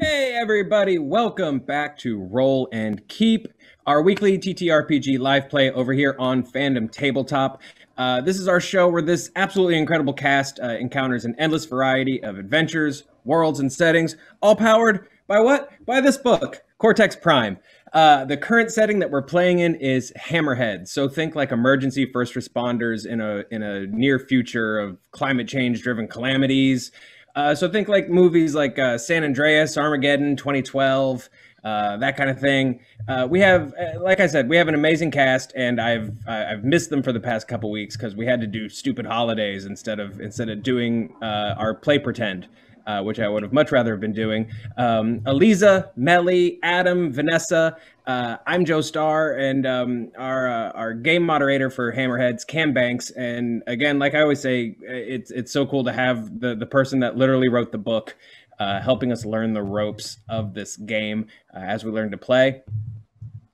Hey everybody, welcome back to Roll and Keep, our weekly TTRPG live play over here on Fandom Tabletop. This is our show where this absolutely incredible cast encounters an endless variety of adventures, worlds, and settings, all powered by what? By this book, Cortex Prime. The current setting that we're playing in is Hammerheads, so think like emergency first responders in a near future of climate change-driven calamities. So think like movies like San Andreas, Armageddon, 2012, that kind of thing. We have, like I said, we have an amazing cast, and I've missed them for the past couple weeks because we had to do stupid holidays instead of doing our play pretend. Which I would have much rather have been doing. Aliza, Mellie, Adam, Vanessa. I'm Joe Starr, and our game moderator for Hammerheads, Cam Banks. And again, like I always say, it's so cool to have the person that literally wrote the book helping us learn the ropes of this game as we learn to play.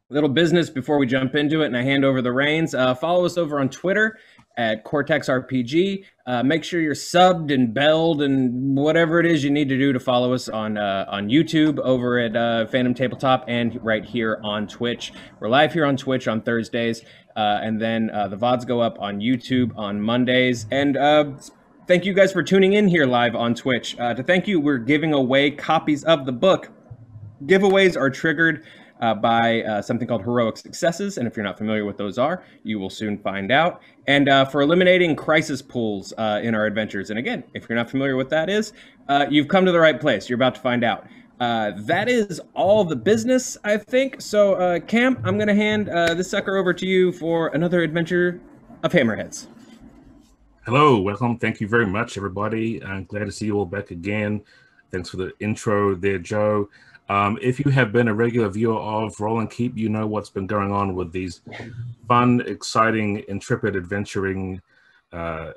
Little business before we jump into it, and I hand over the reins. Follow us over on Twitter at Cortex RPG. Make sure you're subbed and belled and whatever it is you need to do to follow us on YouTube over at Fandom Tabletop and right here on Twitch. We're live here on Twitch on Thursdays, and then the VODs go up on YouTube on Mondays. And thank you guys for tuning in here live on Twitch. To thank you, we're giving away copies of the book. Giveaways are triggered by something called heroic successes, and if you're not familiar with those are, you will soon find out. And for eliminating crisis pools in our adventures, and again, if you're not familiar with that is, you've come to the right place. You're about to find out. That is all the business, I think. So, Cam, I'm going to hand this sucker over to you for another adventure of Hammerheads. Hello, welcome. Thank you very much, everybody. I'm glad to see you all back again. Thanks for the intro there, Joe. If you have been a regular viewer of Roll and Keep, you know what's been going on with these fun, exciting, intrepid, adventuring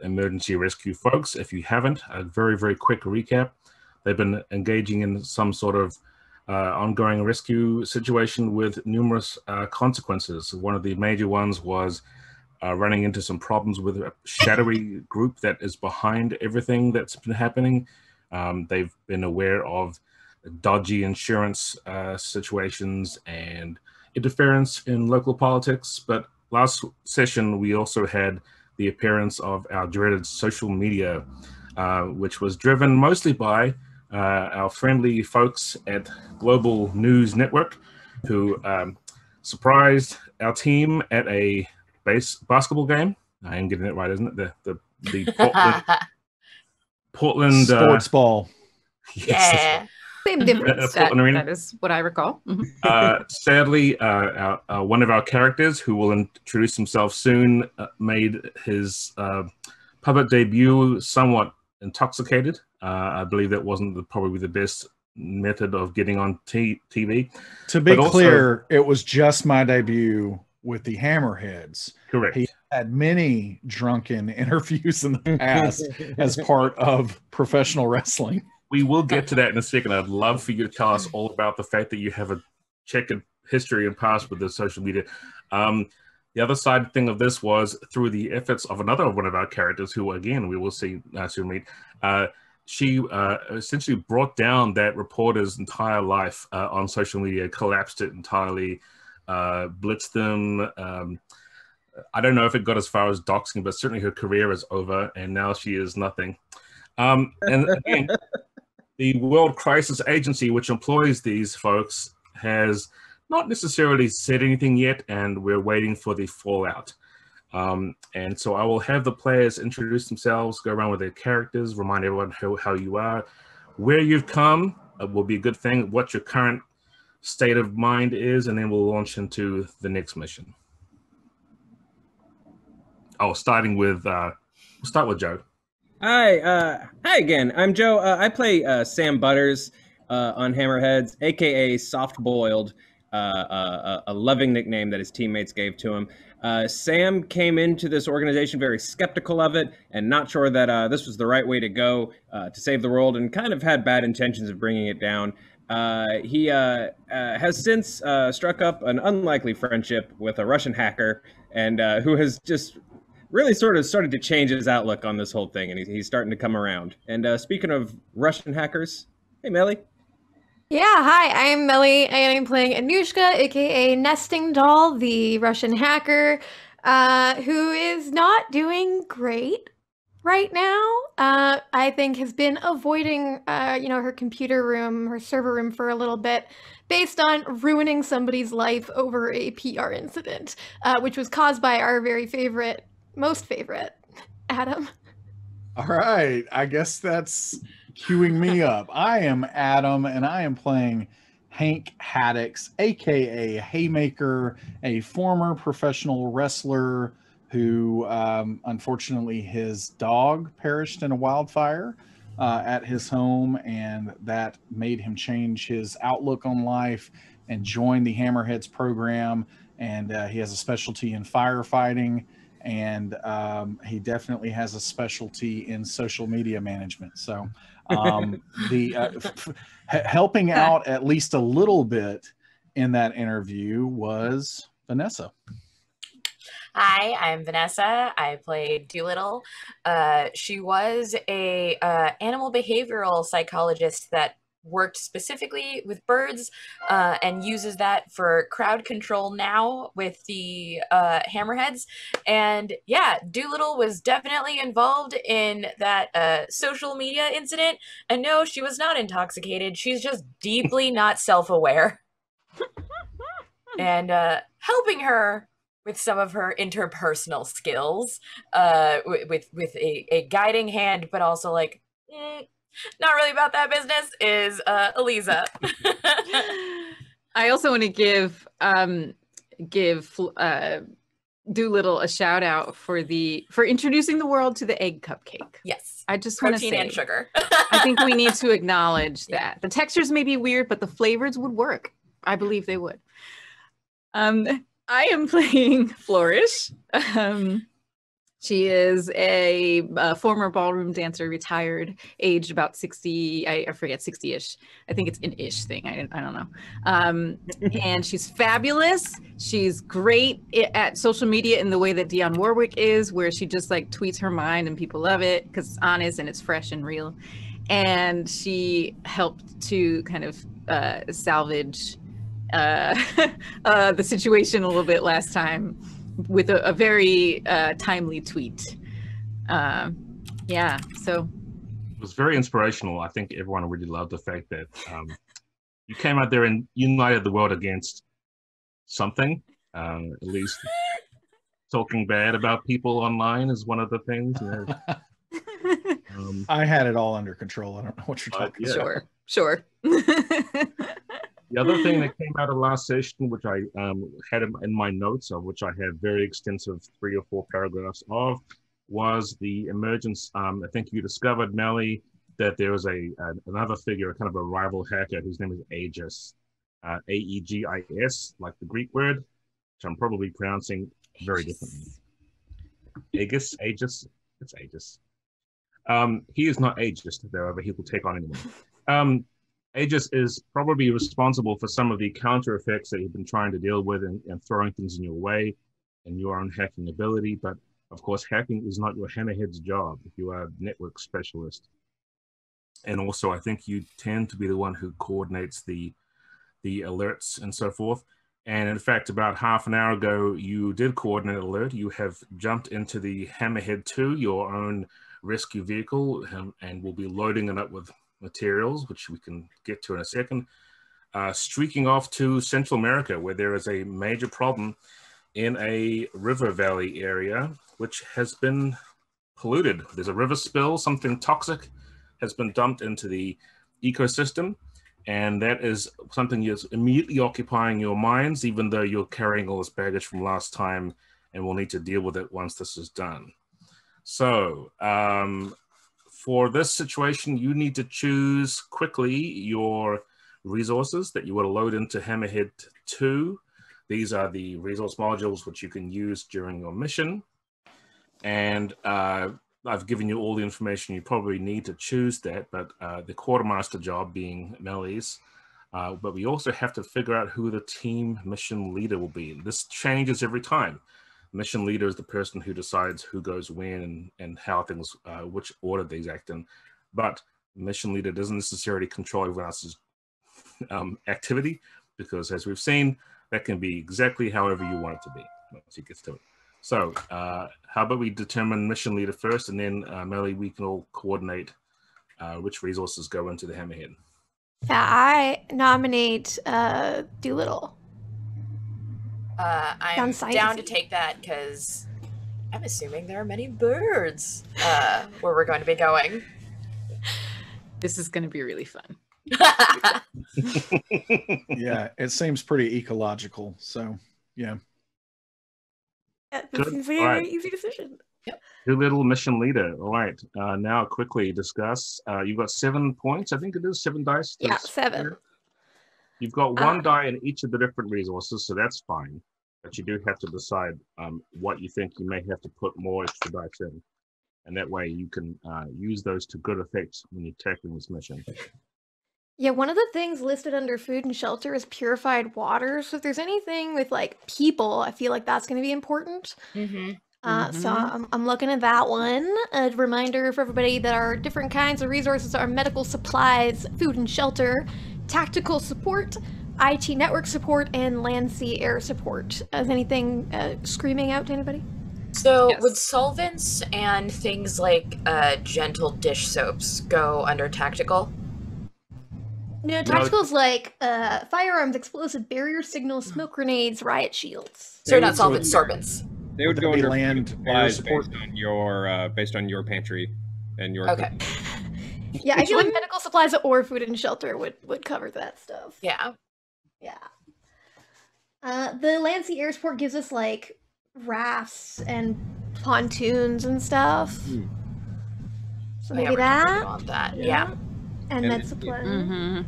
emergency rescue folks. If you haven't, a very, very quick recap. They've been engaging in some sort of ongoing rescue situation with numerous consequences. One of the major ones was running into some problems with a shadowy group that is behind everything that's been happening. They've been aware of dodgy insurance situations and interference in local politics. But last session, we also had the appearance of our dreaded social media, which was driven mostly by our friendly folks at Global News Network, who surprised our team at a basketball game. I am getting it right, isn't it? The Portland sports ball. Yes, yeah. Same difference. That is what I recall. Sadly, one of our characters, who will introduce himself soon, made his public debut somewhat intoxicated. I believe that wasn't probably the best method of getting on TV. To be clear, it was just my debut with the Hammerheads. Correct. He had many drunken interviews in the past as part of professional wrestling. We will get to that in a second. I'd love for you to tell us all about the fact that you have a checkered history and past with the social media. The other side thing of this was through the efforts of another one of our characters, who again we will see soon meet. She essentially brought down that reporter's entire life on social media, collapsed it entirely, blitzed them. I don't know if it got as far as doxing, but certainly her career is over, and now she is nothing. And again, the World Crisis Agency, which employs these folks, has not necessarily said anything yet, and we're waiting for the fallout. And so I will have the players introduce themselves, go around with their characters, remind everyone how you are, where you've come, will be a good thing, what your current state of mind is, and then we'll launch into the next mission. Oh, starting with, we'll start with Joe. Hi again. I'm Joe. I play Sam Butters on Hammerheads, aka Soft Boiled, a loving nickname that his teammates gave to him. Sam came into this organization very skeptical of it and not sure that this was the right way to go to save the world, and kind of had bad intentions of bringing it down. He has since struck up an unlikely friendship with a Russian hacker, and who has just really sort of started to change his outlook on this whole thing, and he's starting to come around. And speaking of Russian hackers, hey, Mellie. Yeah, hi, I'm Mellie, and I'm playing Anushka, aka Nesting Doll, the Russian hacker, who is not doing great right now. I think has been avoiding, her computer room, her server room for a little bit, based on ruining somebody's life over a PR incident, which was caused by our most favorite, Adam. All right, I guess that's queuing me up. I am Adam, and I am playing Hank Haddix, aka Haymaker, a former professional wrestler who, unfortunately, his dog perished in a wildfire at his home, and that made him change his outlook on life and join the Hammerheads program. And he has a specialty in firefighting, and he definitely has a specialty in social media management. So helping out at least a little bit in that interview was Vanessa. Hi, I'm Vanessa. I played Doolittle. She was a animal behavioral psychologist that worked specifically with birds and uses that for crowd control now with the Hammerheads. And yeah, Doolittle was definitely involved in that social media incident. And no, she was not intoxicated. She's just deeply not self-aware. And helping her with some of her interpersonal skills, with a guiding hand, but also like, not really about that business, is Aliza. I also want to give Doolittle a shout out for introducing the world to the egg cupcake. Yes, I just want to say, protein and sugar. I think we need to acknowledge that the textures may be weird, but the flavors would work. I believe they would. I am playing Flourish. She is a former ballroom dancer, retired, aged about 60, I forget, 60-ish. I think it's an ish thing, I don't know. And she's fabulous. She's great at social media in the way that Dionne Warwick is, where she just like tweets her mind and people love it because it's honest and it's fresh and real. And she helped to kind of salvage the situation a little bit last time with a very timely tweet. Yeah, so it was very inspirational. I think everyone really loved the fact that you came out there and united the world against something. At least talking bad about people online is one of the things. You know. I had it all under control. I don't know what you're talking about. Sure. The other thing that came out of last session, which I had in my notes, of which I have very extensive 3 or 4 paragraphs of, was the emergence. I think you discovered, Mellie, that there was another figure, kind of a rival hacker, whose name is Aegis, Aegis, like the Greek word, which I'm probably pronouncing very differently. Aegis, it's Aegis. He is not Aegis, however, he will take on anyone. Aegis is probably responsible for some of the counter effects that you've been trying to deal with and throwing things in your way and your own hacking ability. But of course, hacking is not your Hammerhead's job if you are a network specialist. And also, I think you tend to be the one who coordinates the alerts and so forth. And in fact, about half an hour ago, you did coordinate an alert. You have jumped into the Hammerhead 2, your own rescue vehicle, and will be loading it up with materials, which we can get to in a second, streaking off to Central America, where there is a major problem in a river valley area, which has been polluted. There's a river spill, something toxic has been dumped into the ecosystem, and that is something that's immediately occupying your minds, even though you're carrying all this baggage from last time and will need to deal with it once this is done. So, for this situation, you need to choose quickly your resources that you want to load into Hammerhead 2. These are the resource modules which you can use during your mission. And I've given you all the information you probably need to choose that, but the quartermaster job being Mellie's. But we also have to figure out who the team mission leader will be. This changes every time. Mission leader is the person who decides who goes when and how things, which order they act in. But mission leader doesn't necessarily control everyone else's activity, because as we've seen, that can be exactly however you want it to be once it gets to it. So how about we determine mission leader first, and then Mellie, we can all coordinate which resources go into the Hammerhead. Yeah, I nominate Doolittle. I'm down to take that because I'm assuming there are many birds where we're going to be going. This is going to be really fun. Yeah, it seems pretty ecological. So, yeah. This seems like a very easy decision. Doolittle mission leader. All right. Now quickly discuss. You've got 7 points. I think it is 7 dice. Yeah, 7. You've got 1 die in each of the different resources, so that's fine. But you do have to decide what you think you may have to put more extra dice in. And that way you can use those to good effect when you're tackling this mission. Yeah, one of the things listed under food and shelter is purified water. So if there's anything with like people, I feel like that's going to be important. So I'm looking at that one. A reminder for everybody that our different kinds of resources are medical supplies, food and shelter, tactical support, IT network support, and land, sea, air support. Is anything screaming out to anybody? So would solvents and things like gentle dish soaps go under tactical? No, tactical's like firearms, explosive barrier signals, smoke grenades, riot shields. So not solvents, sorbents. They would go under land supplies support based on your pantry and your Okay. Yeah, I feel like medical supplies or food and shelter would cover that stuff. Yeah. Yeah. The land, sea, air support gives us like rafts and pontoons and stuff. So maybe that. On that. Yeah. And med supply.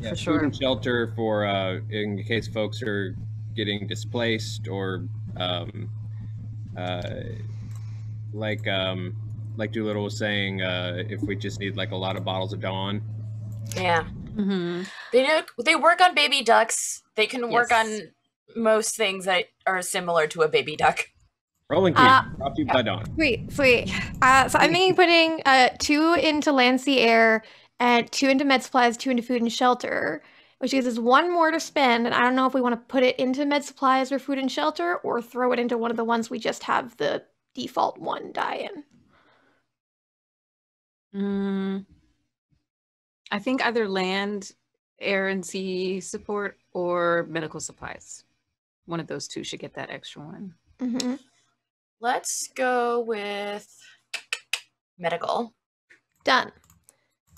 For sure. Food and shelter for in case folks are getting displaced or like Doolittle was saying, if we just need like a lot of bottles of Dawn. Yeah. They work on baby ducks. They can work on most things that are similar to a baby duck. Rolling Keep, brought to you by Dawn. Sweet. So I'm thinking putting 2 into land, sea, air, and 2 into med supplies, 2 into food and shelter, which gives us 1 more to spend. And I don't know if we want to put it into med supplies or food and shelter, or throw it into one of the ones we just have the default 1 die in. I think either land, air, and sea support or medical supplies. One of those 2 should get that extra 1. Let's go with medical. Done.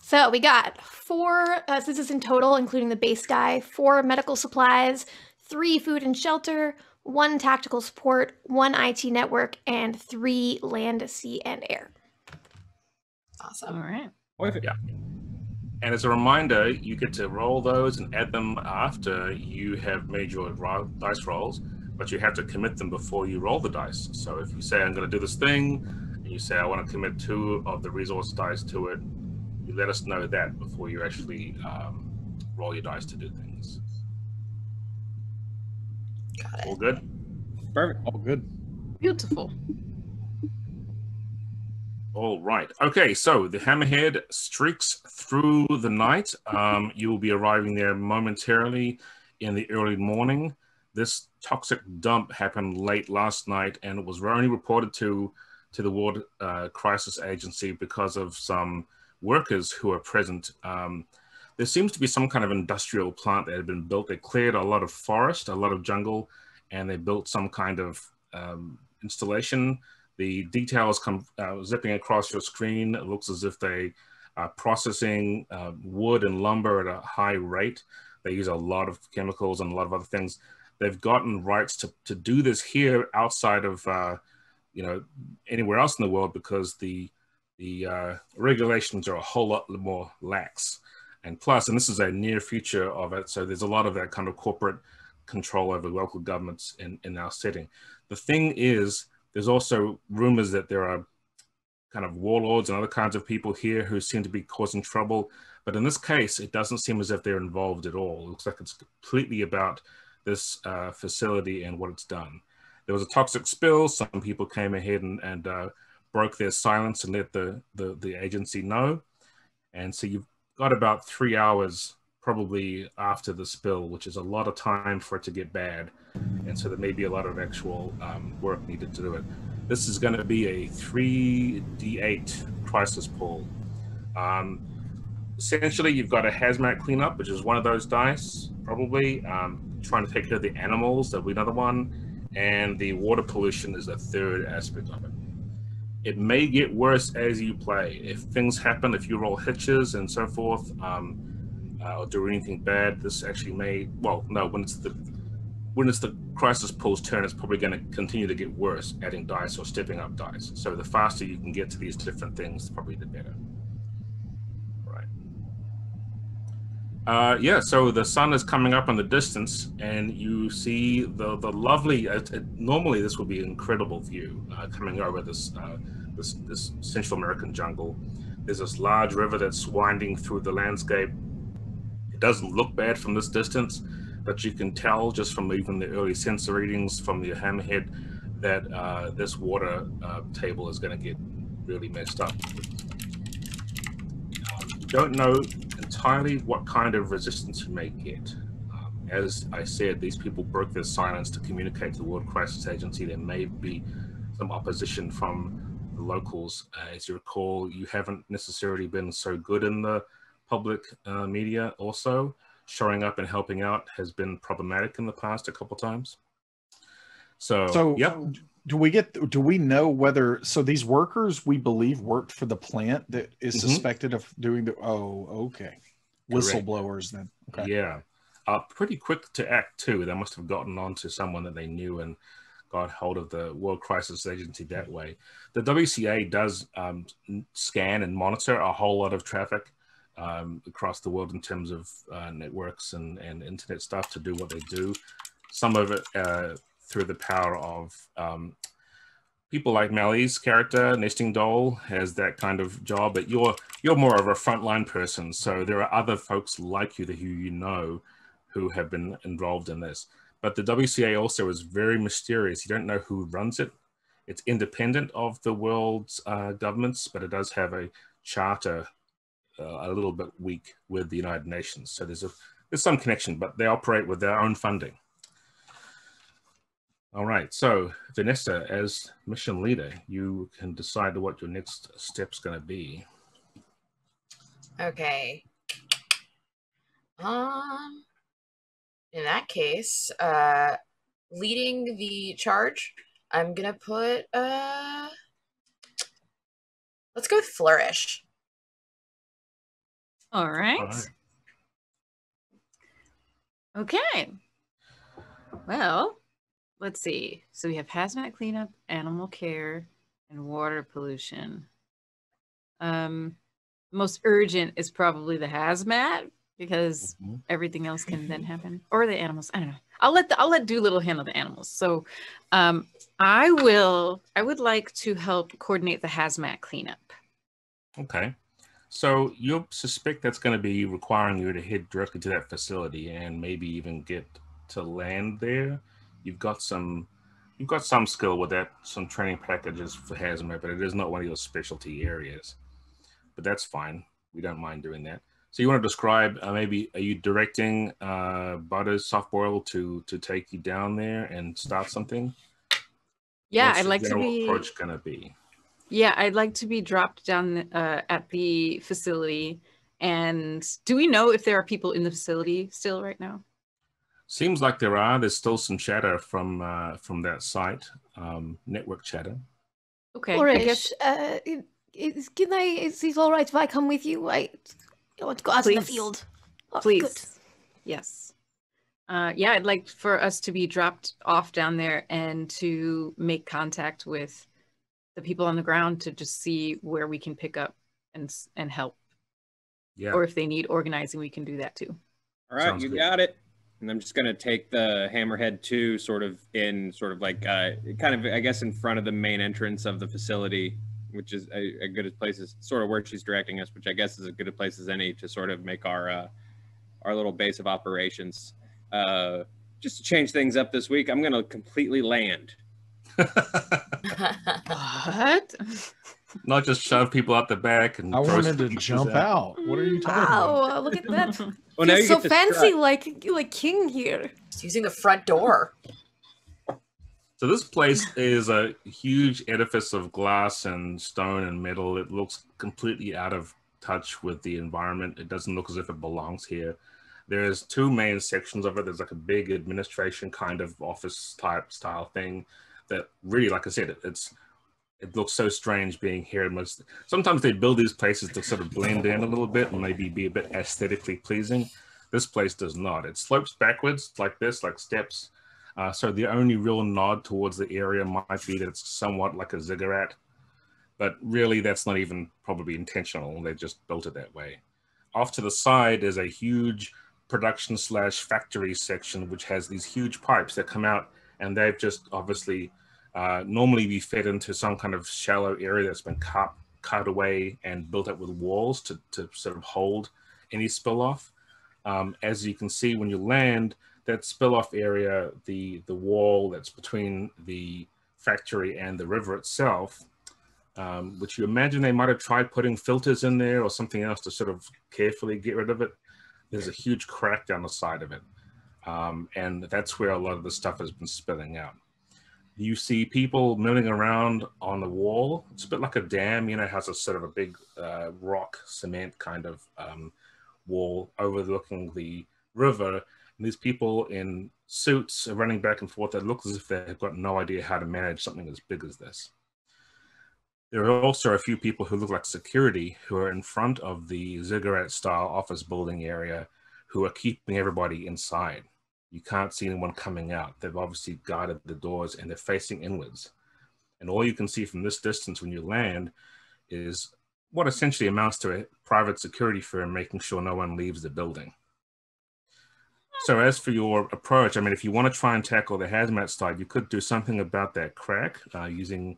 So we got 4, this is in total, including the base die, 4 medical supplies, 3 food and shelter, 1 tactical support, 1 IT network, and 3 land, sea, and air. Awesome. All right. Yeah. And as a reminder, you get to roll those and add them after you have made your dice rolls, but you have to commit them before you roll the dice. So if you say, I'm going to do this thing, and you say, I want to commit 2 of the resource dice to it, you let us know that before you actually roll your dice to do things. Got it. All good? Perfect. all good. Beautiful. All right. Okay, so the Hammerhead streaks through the night. You will be arriving there momentarily in the early morning. This toxic dump happened late last night, and it was only reported to the World Crisis Agency because of some workers who are present. There seems to be some kind of industrial plant that had been built. They cleared a lot of forest, a lot of jungle, and they built some kind of installation. The details come zipping across your screen. It looks as if they are processing wood and lumber at a high rate. They use a lot of chemicals and a lot of other things. They've gotten rights to do this here outside of anywhere else in the world because the regulations are a whole lot more lax. And plus, and this is a near future of it, so there's a lot of that kind of corporate control over local governments in our setting. The thing is, there's also rumors that there are kind of warlords and other kinds of people here who seem to be causing trouble. But in this case, it doesn't seem as if they're involved at all. It looks like it's completely about this facility and what it's done. There was a toxic spill. Some people came ahead and broke their silence and let the agency know. And so you've got about 3 hours probably after the spill, which is a lot of time for it to get bad. And so there may be a lot of actual work needed to do it. This is going to be a 3d8 crisis pool. Essentially, you've got a hazmat cleanup, which is one of those dice, probably. Trying to take care of the animals, that'll be another one. And the water pollution is a third aspect of it. It may get worse as you play. If things happen, if you roll hitches and so forth, or do anything bad, this actually may, well, no, when it's the crisis pool's turn, it's probably going to continue to get worse, adding dice or stepping up dice. So the faster you can get to these different things, probably the better. Right. Yeah, so the sun is coming up in the distance, and you see the lovely, normally this would be an incredible view coming over this Central American jungle. There's this large river that's winding through the landscape. It doesn't look bad from this distance, but you can tell just from even the early sensor readings from the Hammerhead that this water table is going to get really messed up. You don't know entirely what kind of resistance you may get. As I said, these people broke their silence to communicate to the World Crisis Agency. There may be some opposition from the locals. As you recall, you haven't necessarily been so good in the public media. Also, showing up and helping out has been problematic in the past a couple times. So yep. Do we know whether, so these workers we believe worked for the plant that is suspected of doing the, okay. Whistleblowers then. Okay. Yeah. Pretty quick to act too. They must have gotten onto someone that they knew and got hold of the World Crisis Agency that way. The WCA does scan and monitor a whole lot of traffic across the world in terms of networks and internet stuff to do what they do. Some of it through the power of people like Mellie's character, Nesting Doll, has that kind of job, but you're more of a frontline person. So there are other folks like you who you know who have been involved in this. But the WCA also is very mysterious. You don't know who runs it. It's independent of the world's governments, but it does have a charter a little bit weak with the United Nations. So there's some connection, but they operate with their own funding. All right, so Vanessa, as mission leader, you can decide what your next step's going to be. Okay. In that case, leading the charge, I'm gonna put let's go with Flourish. All right. Okay. Well, let's see. So we have hazmat cleanup, animal care, and water pollution. Most urgent is probably the hazmat, because everything else can then happen, or the animals. I don't know. I'll let Doolittle handle the animals. So I would like to help coordinate the hazmat cleanup. Okay. So you'll suspect that's going to be requiring you to head directly to that facility and maybe even get to land there. You've got some skill with that, some training packages for hazmat, but it is not one of your specialty areas. But that's fine. We don't mind doing that. So you want to describe, maybe, are you directing Butters Softboil to take you down there and start something? Yeah, What's I'd like to be. Approach gonna be? Yeah, I'd like to be dropped down at the facility. And do we know if there are people in the facility still right now? Seems like there are. There's still some chatter from that site, network chatter. Okay, I guess. Is it all right if I come with you? I want to go out in the field. Oh, please. Good. Yes. Yeah, I'd like for us to be dropped off down there and to make contact with the people on the ground to just see where we can pick up and help. Yeah. Or if they need organizing, we can do that too. All right, you got it. And I'm just going to take the Hammerhead 2 kind of, I guess, in front of the main entrance of the facility, which is a good place as sort of where she's directing us, which I guess is as good a place as any to sort of make our little base of operations. Just to change things up this week, I'm going to completely land. What? Not just shove people out the back and I throw wanted to pieces jump out. What are you talking about? Wow, look at that. Well, now Feels you so get to fancy, strut. like king here. Just using the front door. So this place is a huge edifice of glass and stone and metal. It looks completely out of touch with the environment. It doesn't look as if it belongs here. There's two main sections of it. There's like a big administration kind of office type style thing that really, like I said, it looks so strange being here. Sometimes they build these places to sort of blend in a little bit and maybe be a bit aesthetically pleasing. This place does not. It slopes backwards like this, like steps. So the only real nod towards the area might be that it's somewhat like a ziggurat, but really that's not even probably intentional. They just built it that way. Off to the side is a huge production / factory section, which has these huge pipes that come out, and they've just obviously normally be fed into some kind of shallow area that's been cut away and built up with walls to sort of hold any spill off. As you can see when you land, that spill-off area, the wall that's between the factory and the river itself, which you imagine they might have tried putting filters in there or something else to sort of carefully get rid of it. There's a huge crack down the side of it. And that's where a lot of the stuff has been spilling out. You see people milling around on the wall. It's a bit like a dam, you know, it has a sort of a big rock cement kind of wall overlooking the river. And these people in suits are running back and forth that look as if they've got no idea how to manage something as big as this. There are also a few people who look like security who are in front of the ziggurat-style office building area who are keeping everybody inside. You can't see anyone coming out. They've obviously guarded the doors and they're facing inwards. And all you can see from this distance when you land is what essentially amounts to a private security firm making sure no one leaves the building. So as for your approach, I mean, if you want to try and tackle the hazmat side, you could do something about that crack using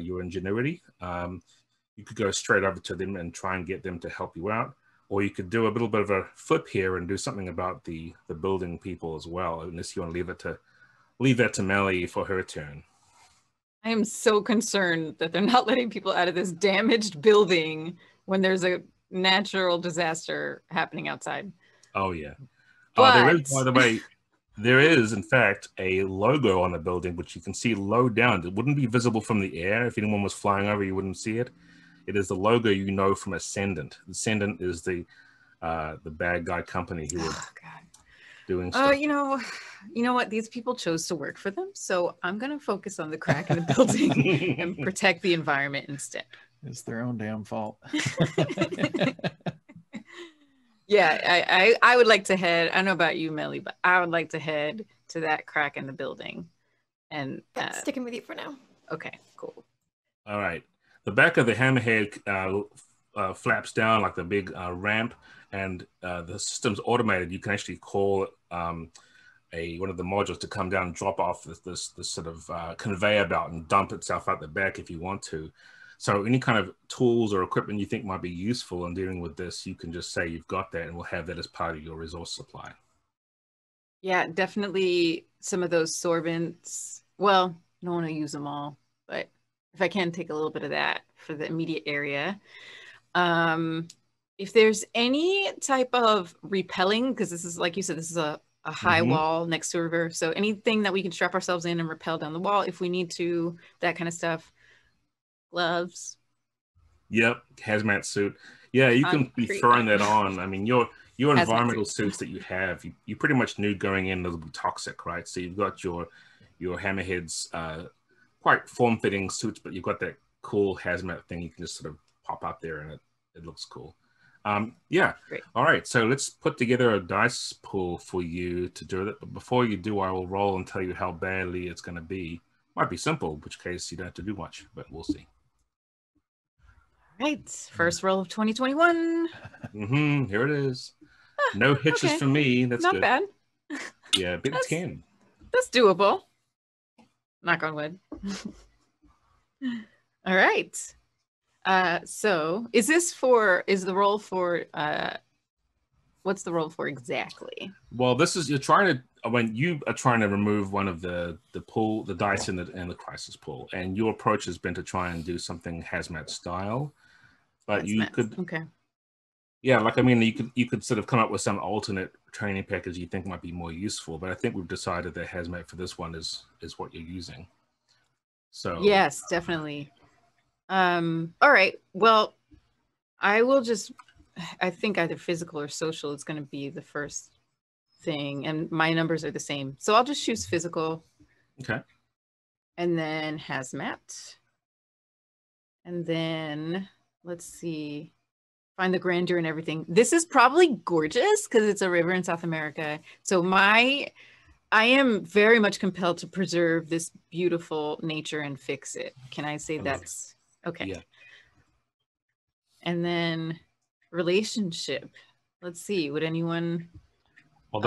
your ingenuity. You could go straight over to them and try and get them to help you out. Or you could do a little bit of a flip here and do something about the building people as well, unless you want to leave that to Mellie for her turn. I am so concerned that they're not letting people out of this damaged building when there's a natural disaster happening outside. Oh, yeah. But... there is, by the way, there is, in fact, a logo on the building, which you can see low down. It wouldn't be visible from the air. If anyone was flying over, you wouldn't see it. It is the logo you know from Ascendant. Ascendant is the bad guy company who are doing stuff. You know what? These people chose to work for them, so I'm going to focus on the crack in the building and protect the environment instead. It's their own damn fault. Yeah, I would like to head. I don't know about you, Mellie, but I would like to head to that crack in the building. And sticking with you for now. Okay, cool. All right. The back of the hammerhead flaps down like the big ramp, and the system's automated. You can actually call one of the modules to come down and drop off this sort of conveyor belt and dump itself out the back if you want to. So any kind of tools or equipment you think might be useful in dealing with this, you can just say you've got that, and we'll have that as part of your resource supply. Yeah, definitely some of those sorbents. Well, I don't want to use them all, but if I can take a little bit of that for the immediate area. If there's any type of repelling, because this is, like you said, this is a high wall next to a river. So anything that we can strap ourselves in and rappel down the wall if we need to, that kind of stuff. Gloves. Yep, hazmat suit. Yeah, you can be throwing that on. I mean, your environmental suits that you have, you pretty much knew going in they'll be toxic, right? So you've got your Hammerheads, quite form-fitting suits, but you've got that cool hazmat thing you can just sort of pop up there, and it looks cool. Yeah. Great. All right, so let's put together a dice pool for you to do it. But before you do, I will roll and tell you how badly it's going to be. Might be simple, in which case you don't have to do much, but we'll see. All right, first roll of 2021. Here it is. No hitches for me. That's not good. Bad. Yeah, big 10. That's doable. Knock on wood. All right. So is the role for what's the roll for exactly? Well, this is, you're trying to, when you are trying to remove one of the pool, the dice in the crisis pool, and your approach has been to try and do something hazmat style, but you could, okay. Yeah, like, I mean, you could sort of come up with some alternate training package you think might be more useful, but I think we've decided that hazmat for this one is what you're using. So yes, definitely. All right. Well, I will just, I think either physical or social is going to be the first thing, and my numbers are the same. So I'll just choose physical. Okay. And then hazmat. And then let's see. Find the grandeur and everything. This is probably gorgeous because it's a river in South America. So I am very much compelled to preserve this beautiful nature and fix it. Can I say that's okay? Yeah. And then relationship. Let's see. Would anyone? Well,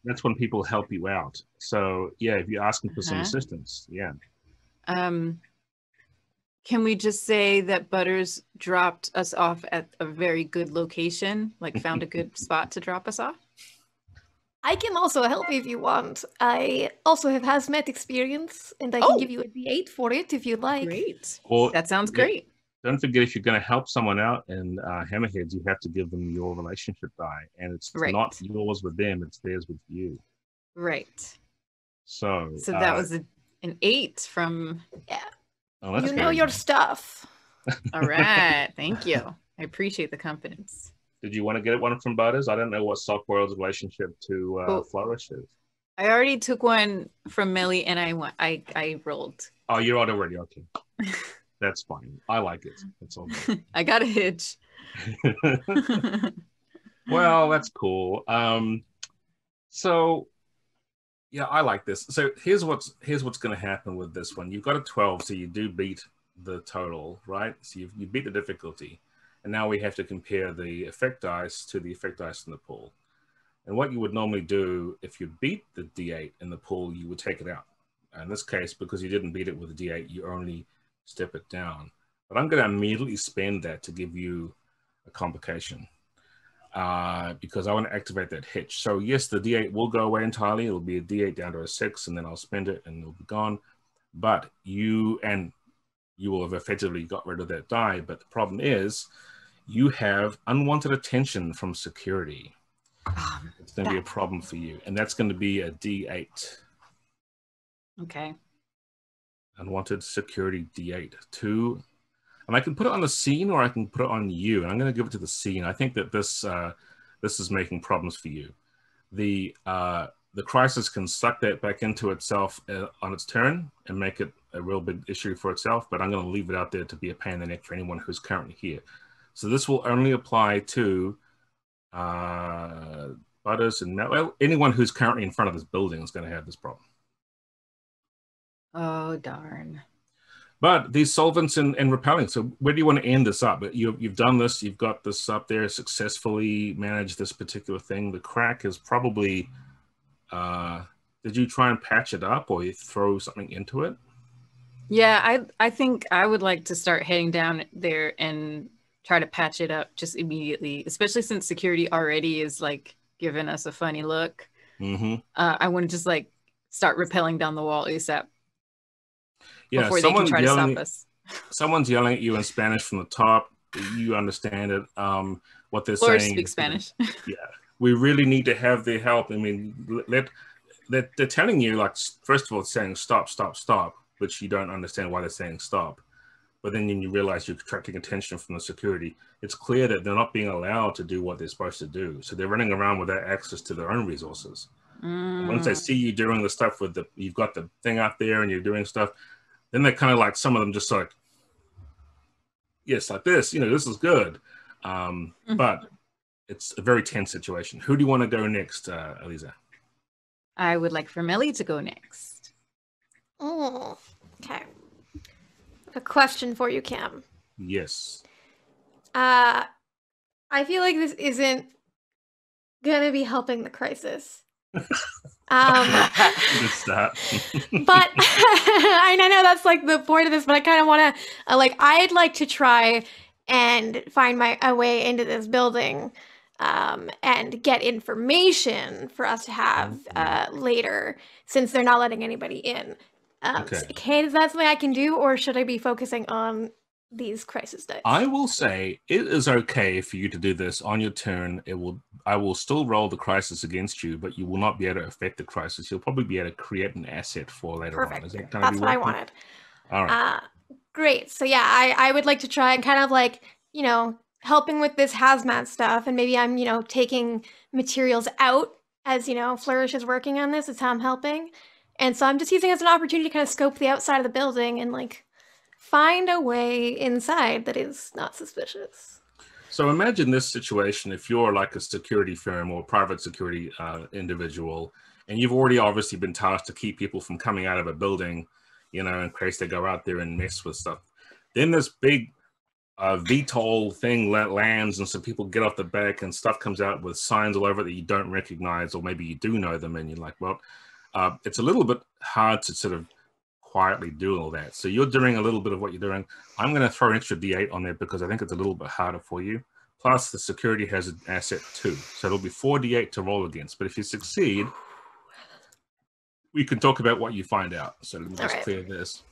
that's when people help you out. So yeah, if you're asking for some assistance, yeah. Can we just say that Butters dropped us off at a very good location, like found a good spot to drop us off? I can also help if you want. I also have hazmat experience, and I can give you a D8 for it if you'd like. Great. Well, that sounds great. Don't forget, if you're going to help someone out in Hammerheads, you have to give them your relationship die, and it's not yours with them; it's theirs with you. Right. So that was an 8 from. Yeah. Oh, you know your stuff. All right. Thank you. I appreciate the confidence. Did you want to get one from Butters? I don't know what Softworld's relationship to Flourish is. I already took one from Mellie, and I rolled. Oh, you rolled already. Okay. That's fine. I like it. That's all good. I got a hitch. Well, that's cool. So yeah, I like this. So here's what's going to happen with this one. You've got a 12, so you do beat the total, right? So you beat the difficulty, and now we have to compare the effect dice to the effect dice in the pool. And what you would normally do if you beat the D8 in the pool, you would take it out. In this case, because you didn't beat it with a D8, you only step it down. But I'm going to immediately spend that to give you a complication. Because I want to activate that hitch. So yes, the D8 will go away entirely. It'll be a D8 down to a 6, and then I'll spend it and it'll be gone. But you will have effectively got rid of that die. But the problem is you have unwanted attention from security. It's going to be a problem for you. And that's going to be a D8. Okay. Unwanted security D8. 2. And I can put it on the scene, or I can put it on you. And I'm going to give it to the scene. I think that this is making problems for you. The crisis can suck that back into itself on its turn and make it a real big issue for itself. But I'm going to leave it out there to be a pain in the neck for anyone who's currently here. So this will only apply to Butters and well, anyone who's currently in front of this building is going to have this problem. Oh darn. But these solvents and repelling, so where do you want to end this up? You've done this, you've got this up there, successfully managed this particular thing. The crack is probably, did you try and patch it up, or you throw something into it? Yeah, I think I would like to start heading down there and try to patch it up just immediately, especially since security already is like giving us a funny look. Mm-hmm. I want to just like start rappelling down the wall ASAP. Yeah, before they can try to stop us. Someone's yelling at you in Spanish from the top. You understand it. What they're Flores saying. Speaks Spanish. Yeah, we really need to have their help. I mean, they're telling you, like, first of all, saying stop, stop, stop, which you don't understand why they're saying stop. But then you realize you're attracting attention from the security. It's clear that they're not being allowed to do what they're supposed to do. So they're running around without access to their own resources. And once they see you doing the stuff with you've got the thing out there and you're doing stuff, then they're kind of like, some of them just like, yes, like this, this is good. But it's a very tense situation. Who do you want to go next, Aliza? I would like for Mellie to go next. Oh, okay. A question for you, Cam. Yes. I feel like this isn't gonna be helping the crisis. Good start. But I know that's like the point of this, but I kind of want to I'd like to try and find a way into this building. and get information for us to have later, since they're not letting anybody in. Okay, is that something I can do, or should I be focusing on these crisis dice? I will say it is okay for you to do this on your turn. I will still roll the crisis against you, but you will not be able to affect the crisis. You'll probably be able to create an asset for later on. Is that That's what I wanted. All right. Great. So yeah, I would like to try and kind of like, helping with this hazmat stuff, and maybe I'm, taking materials out as, Flourish is working on this. It's how I'm helping. And so I'm just using it as an opportunity to kind of scope the outside of the building and like find a way inside that is not suspicious. So imagine this situation: if you're like a security firm or private security individual, and you've already obviously been tasked to keep people from coming out of a building, in case they go out there and mess with stuff. Then this big VTOL thing lands, and some people get off the back, and stuff comes out with signs all over it that you don't recognize, or maybe you do know them, and you're like, well, it's a little bit hard to sort of quietly do all that. So you're doing a little bit of what you're doing. I'm going to throw an extra D8 on there because I think it's a little bit harder for you. Plus, the security has an asset too. So it'll be 4D8 to roll against. But if you succeed, we can talk about what you find out. So let me just clear this.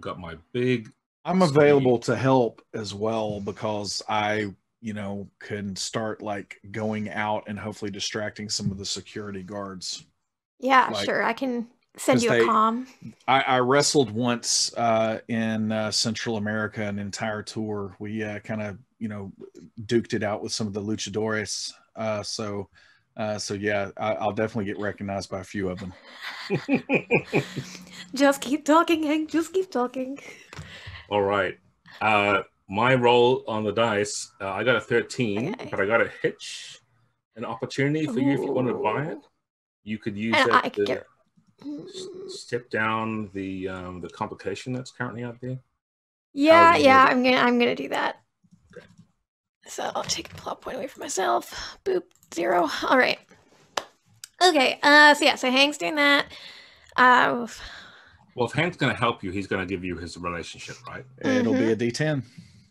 Got my big... I'm available to help as well, because I, can start like going out and hopefully distracting some of the security guards. Yeah, sure. I can send you a comm. I wrestled once in Central America, an entire tour. We kind of, duked it out with some of the luchadores. So yeah, I'll definitely get recognized by a few of them. Just keep talking, Hank. Just keep talking. All right. My roll on the dice, I got a 13, but I got a hitch, an opportunity for you if you want to buy it. You could use that to step down the complication that's currently out there. Yeah, I'm gonna do that. Okay. So I'll take a plot point away from myself. Boop, 0. All right. Okay. So Hank's doing that. Well, if Hank's gonna help you, he's gonna give you his relationship, right? It'll be a D10.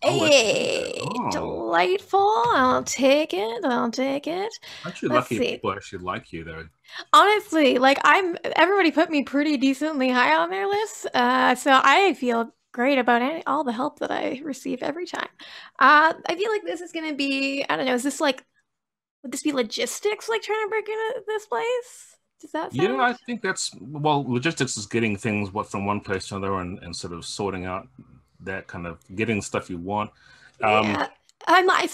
Hey, delightful. I'll take it. Aren't you lucky people actually like you, though? Honestly, like everybody put me pretty decently high on their list. So I feel great about all the help that I receive every time. I feel like this is going to be, I don't know, would this be logistics, like trying to break into this place? Does that sound? Yeah, I think logistics is getting things from one place to another and sort of sorting out that kind of getting stuff you want. Yeah. I'm like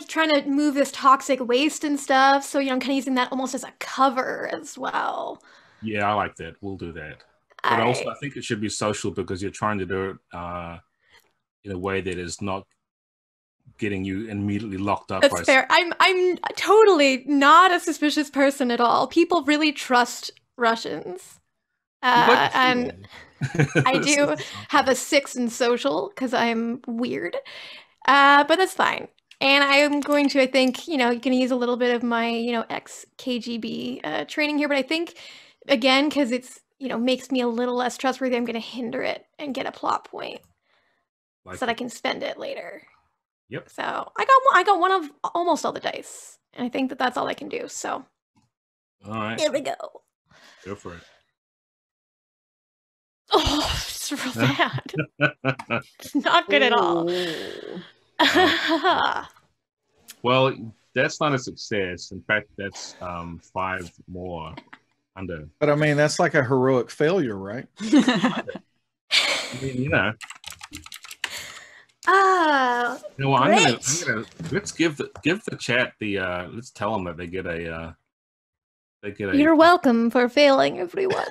trying to move this toxic waste and stuff, so I'm kind of using that almost as a cover as well. Yeah, I like that. We'll do that. But also, I think it should be social, because you're trying to do it in a way that is not getting you immediately locked up. That's fair. I'm totally not a suspicious person at all. People really trust Russians. And I do have a 6 in social because I'm weird, but that's fine. And I am going to, I think, you can use a little bit of my, ex-KGB training here, but I think, again, because it's, makes me a little less trustworthy, I'm going to hinder it and get a plot point so that I can spend it later. Yep. So I got one of almost all the dice, and I think that's all I can do. So, all right, here we go. Go for it. Oh, it's real bad. It's not good at all. Well, that's not a success. In fact, that's 5 more under. But I mean, that's like a heroic failure, right? I mean, I'm gonna let's give the chat the let's tell them that they get a. You're welcome for failing, everyone.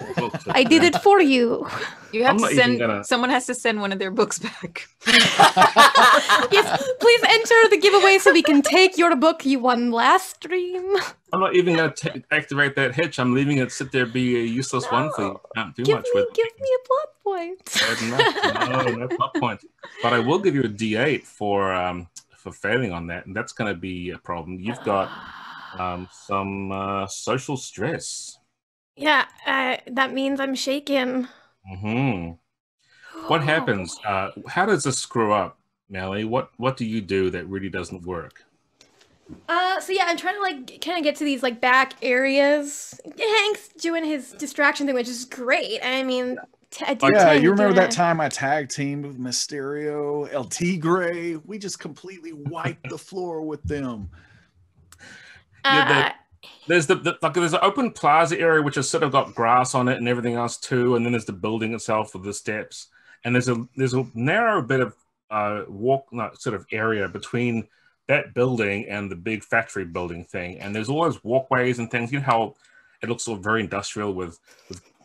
I did it for you. You have to send. Someone has to send one of their books back. Yes, please enter the giveaway so we can take your book you won last stream. I'm not even gonna activate that hitch. I'm leaving it sit there, be a useless one for you. Can't do much with. Give me a plot point. No plot point. But I will give you a D8 for failing on that, and that's gonna be a problem. You've got. Some social stress. Yeah, that means I'm shaken. What happens? How does this screw up? Mellie, what do you do that really doesn't work? So yeah, I'm trying to like kind of get to these like back areas. Hank's doing his distraction thing, which is great. I mean, yeah, you remember that time I tag teamed with Mysterio, El Tigre? We just completely wiped the floor with them. Yeah, there's there's an open plaza area which has sort of got grass on it and everything else too, and then there's the building itself with the steps, and there's a narrow bit of sort of area between that building and the big factory building thing, and there's all those walkways and things. You know how it looks all very industrial with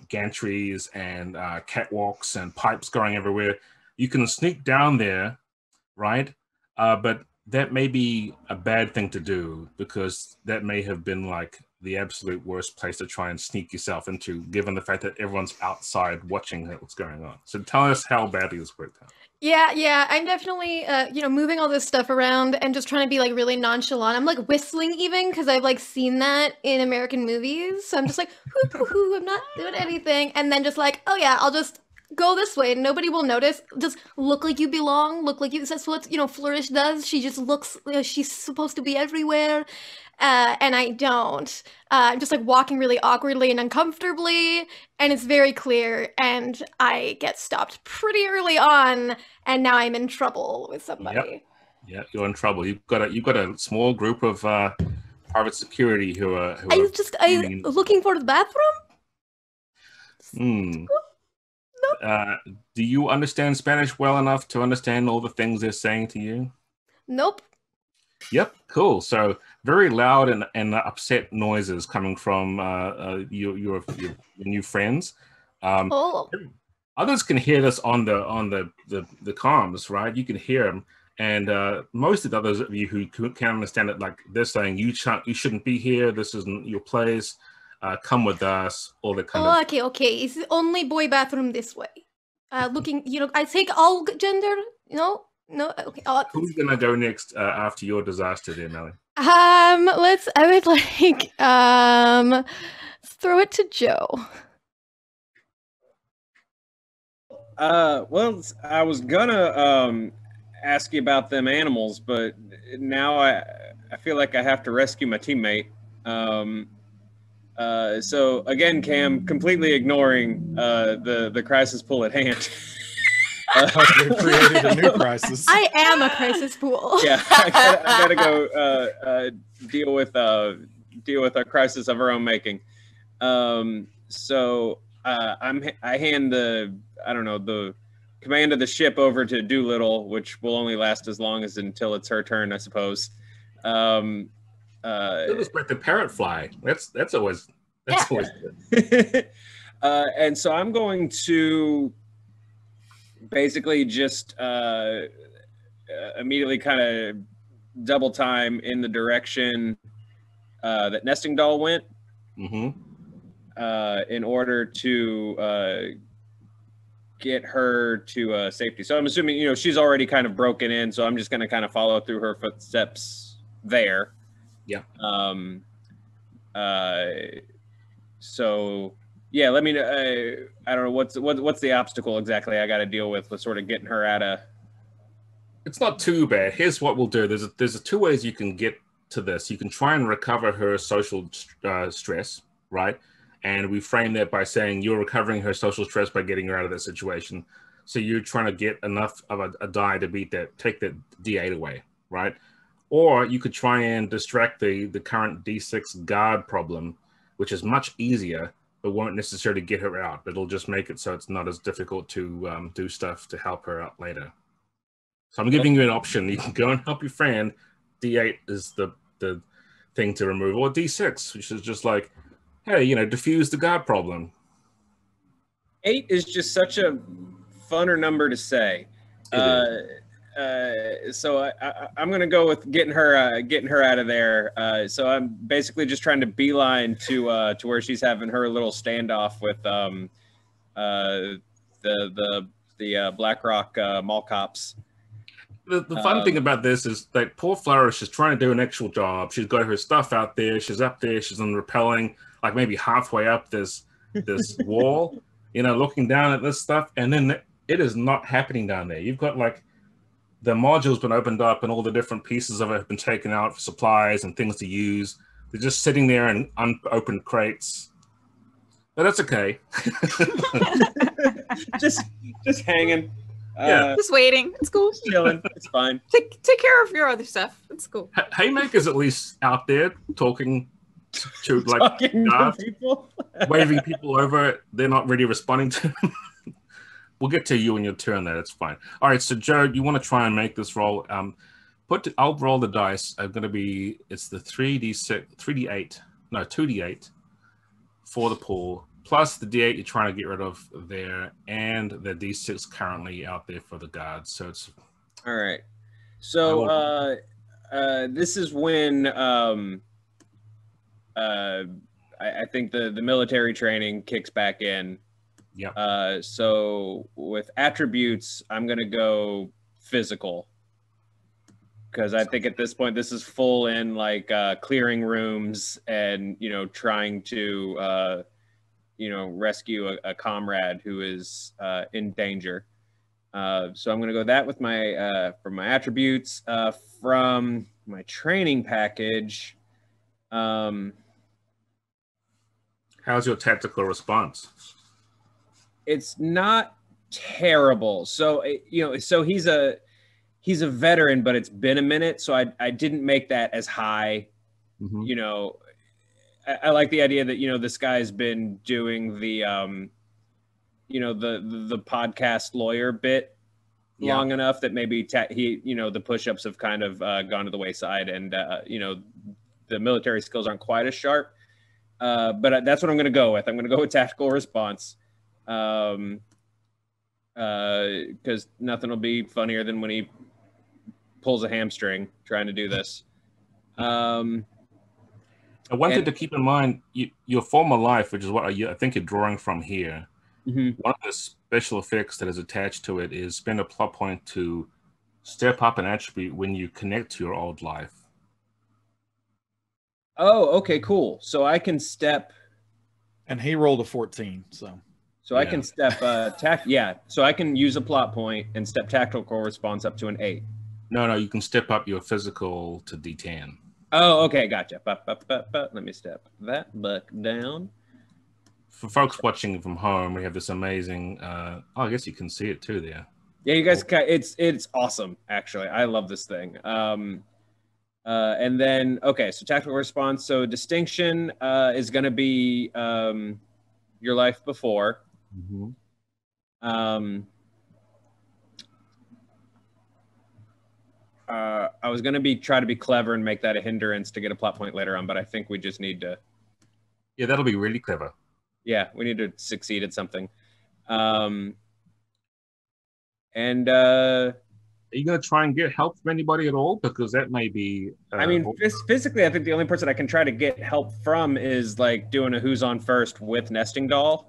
gantries and catwalks and pipes going everywhere. You can sneak down there, right? But that may be a bad thing to do, because that may have been like the absolute worst place to try and sneak yourself into, given the fact that everyone's outside watching what's going on. So tell us how badly this worked out. Yeah, I'm definitely, moving all this stuff around and just trying to be like really nonchalant. I'm like whistling even because I've like seen that in American movies. So I'm just like, hoo, I'm not doing anything. And then just like, oh yeah, I'll just go this way and nobody will notice. Just look like you belong, look like you, that's what, Flourish does. She just looks, she's supposed to be everywhere. And I don't. I'm just like walking really awkwardly and uncomfortably, and it's very clear, and I get stopped pretty early on, and now I'm in trouble with somebody. Yeah, you're in trouble. You've got a small group of private security who are looking for the bathroom? Nope. Do you understand Spanish well enough to understand all the things they're saying to you? Nope. Yep, cool. So very loud and upset noises coming from your new friends. Others can hear this on the comms, right? You can hear them, and most of the others of you who can understand it, like they're saying, you shouldn't be here. This isn't your place. Come with us. All that kind of. Okay. It's the only boy bathroom this way. Looking, I take all gender. No, okay. Who's gonna go next after your disaster there, Mellie? I would like throw it to Joe. Well, I was gonna ask you about them animals, but now I feel like I have to rescue my teammate. So again, Cam, completely ignoring the crisis pool at hand. They've created a new crisis. I am a crisis pool. Yeah, I gotta go deal with a crisis of our own making. So I hand the command of the ship over to Doolittle, which will only last as long as until it's her turn, I suppose. It was like the parrot fly. That's always good. And so I'm going to basically just immediately kind of double time in the direction that Nesting Doll went, in order to get her to safety. So I'm assuming, she's already kind of broken in, so I'm just going to kind of follow through her footsteps there. Yeah. So yeah, let me know. I don't know what's the obstacle exactly I got to deal with sort of getting her out of. It's not too bad. Here's what we'll do. There's two ways you can get to this. You can try and recover her social stress, right? And we frame that by saying you're recovering her social stress by getting her out of that situation. So you're trying to get enough of a die to beat that, take that D8 away, right? Or you could try and distract the current D6 guard problem, which is much easier, but won't necessarily get her out. But it'll just make it so it's not as difficult to do stuff to help her out later. So I'm giving you an option. You can go and help your friend. D8 is the thing to remove, or D6, which is just like, hey, diffuse the guard problem. 8 is just such a funner number to say. So I'm gonna go with getting her out of there. So I'm basically just trying to beeline to where she's having her little standoff with the BlackRock mall cops. The fun thing about this is that poor Flourish is trying to do an actual job. She's got her stuff out there. She's up there. She's on rappelling, like maybe halfway up this wall, looking down at this stuff, and then it is not happening down there. You've got like the module's been opened up and all the different pieces of it have been taken out for supplies and things to use. They're just sitting there in unopened crates. But that's okay. just hanging. Yeah. Just waiting. It's cool. Just chilling. It's fine. Take care of your other stuff. It's cool. Haymaker's at least out there talking to like Talking to people. waving people over. They're not really responding to him. We'll get to you in your turn there. That's fine. All right, so Joe, you want to try and make this roll. I'll roll the dice. It's the 2d8 for the pool, plus the d8 you're trying to get rid of there, and the d6 currently out there for the guards. So it's all right. So this is when I think the military training kicks back in. yeah. So with attributes, I'm gonna go physical, because I think at this point this is full in like clearing rooms and trying to rescue a comrade who is in danger. So I'm gonna go that with my for my attributes. From my training package, How's your tactical response? it's not terrible. So so he's a veteran, but it's been a minute, so I didn't make that as high. Mm-hmm. I like the idea that this guy's been doing the the podcast lawyer bit long enough that maybe the push-ups have kind of gone to the wayside, and the military skills aren't quite as sharp. But that's what I'm going to go with. I'm going to go with tactical response. Because nothing will be funnier than when he pulls a hamstring trying to do this. One thing to keep in mind, your former life, which is what I think you're drawing from here, one of the special effects that is attached to it is spend a plot point to step up an attribute when you connect to your old life. Oh, okay, cool. So I can step... And he rolled a 14, so... So I can step so I can use a plot point and step tactical response up to an 8. No, you can step up your physical to D10. Oh, okay, gotcha. Let me step that buck down. For folks watching from home, we have this amazing I guess you can see it too there. Yeah, you guys it's awesome, actually. I love this thing. And then so tactical response, so distinction is going to be your life before. Mm-hmm. I was going to try to be clever and make that a hindrance to get a plot point later on, but I think we just need to... Yeah, that'll be really clever. Yeah, we need to succeed at something. Are you going to try and get help from anybody at all? Because that may be... physically, I think the only person I can try to get help from is like doing a Who's On First with Nesting Doll.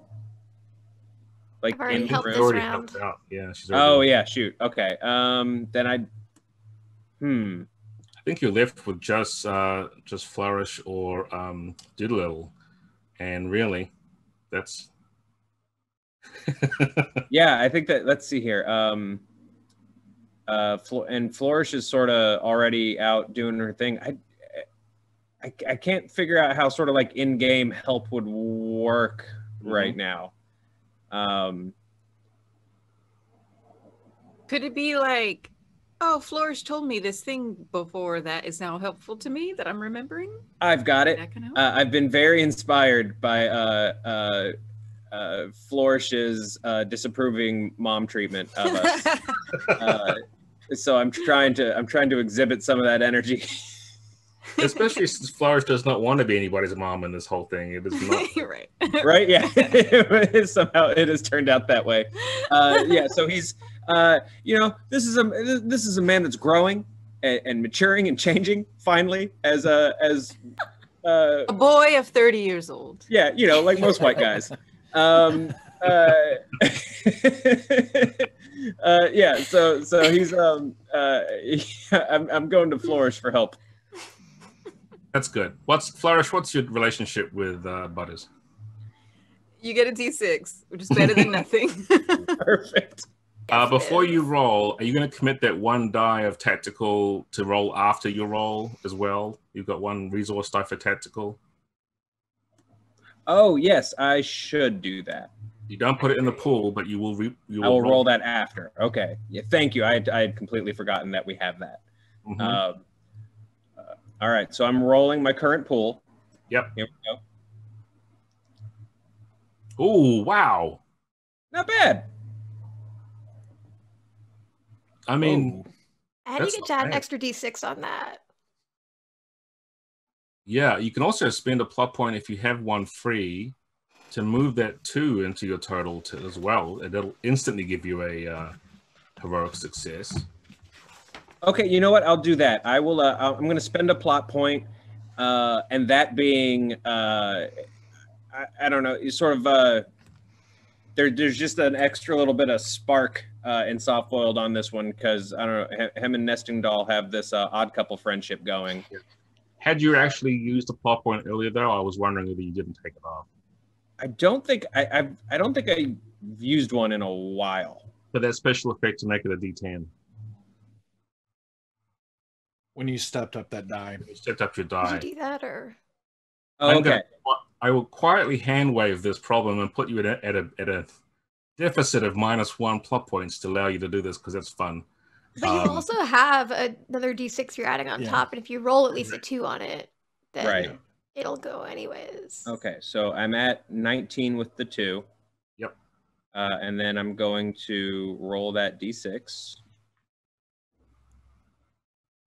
Like I've already helped this already round. helped out. Yeah, she's shoot. Okay. Then I think you're left with just Flourish or Doolittle, and really, that's. Yeah, I think that. Let's see here. And Flourish is sort of already out doing her thing. I can't figure out how sort of like in-game help would work right now. Could it be like, oh, Flourish told me this thing before that is now helpful to me that I'm remembering? I've got it. I've been very inspired by Flourish's disapproving mom treatment of us. So I'm trying to exhibit some of that energy. Especially since Flourish does not want to be anybody's mom in this whole thing. It is not right. Right? Yeah. Somehow it has turned out that way. So he's this is a man that's growing and maturing and changing finally as a boy of 30 years old. Yeah, like most white guys. So he's I'm going to Flourish for help. That's good. Flourish, what's your relationship with Butters? You get a D6, which is better than nothing. Perfect. Yes, it Before you is. roll, are you going to commit that one die of tactical to roll after your roll as well? You've got one resource die for tactical. Oh yes, I should do that. You don't put it in the pool, but you will. I will roll that after. Okay. Yeah. Thank you. I had completely forgotten that we have that. Mm-hmm. All right. So I'm rolling my current pool. Yep. Here we go. Oh wow! Not bad. I mean, And you get to add an extra d6 on that. Yeah, you can also spend a plot point if you have one free to move that 2 into your total as well. And it'll instantly give you a heroic success. Okay, you know what? I'll do that. I will. I'm going to spend a plot point, and that being, I don't know, sort of. There's just an extra little bit of spark in soft boiled on this one because I don't know. Him and Nesting Doll have this odd couple friendship going. Had you actually used the plot point earlier, though, I was wondering whether you didn't take it off. I don't think I don't think I've used one in a while. But that special effect to make it a D10. When you stepped up that die. You stepped up your die. Did you do that or? Oh, okay. I will quietly hand wave this problem and put you at a deficit of -1 plot points to allow you to do this because that's fun. But you also have another d6 you're adding on top, and if you roll at least a 2 on it, then it'll go anyways. Okay, so I'm at 19 with the 2. Yep. And then I'm going to roll that d6.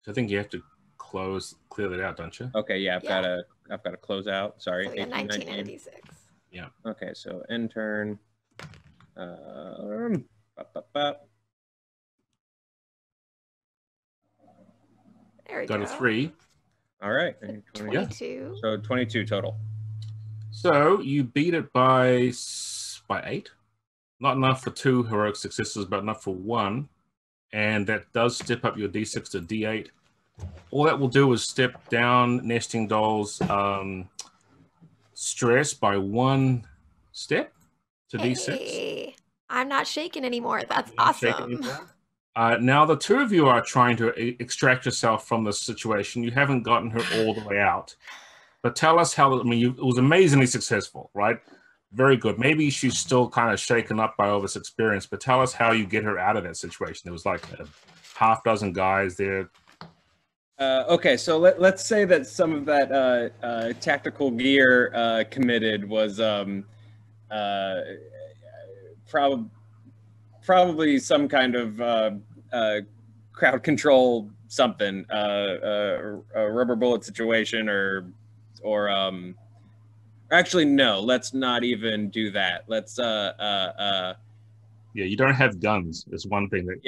So I think you have to clear that out, don't you? Okay, yeah, I've got to close out. Sorry, so 18, 19 and a d6. Yeah. Okay, so end turn. There we got go. a 3. All right. 22. So 22 total. So you beat it by 8. Not enough for 2 heroic successes, but enough for 1. And that does step up your d6 to d8. All that will do is step down Nesting Doll's stress by 1 step to d6. I'm not shaking anymore. That's awesome. Now the 2 of you are trying to extract yourself from this situation. You haven't gotten her all the way out. But tell us how, it was amazingly successful, right? Very good. Maybe she's still kind of shaken up by all this experience, but tell us how you get her out of that situation. There was like a half dozen guys there. Okay, so let's say that some of that tactical gear committed was probably some kind of crowd control something, a rubber bullet situation, or actually no, let's not even do that. Let's yeah, you don't have guns. It's one thing that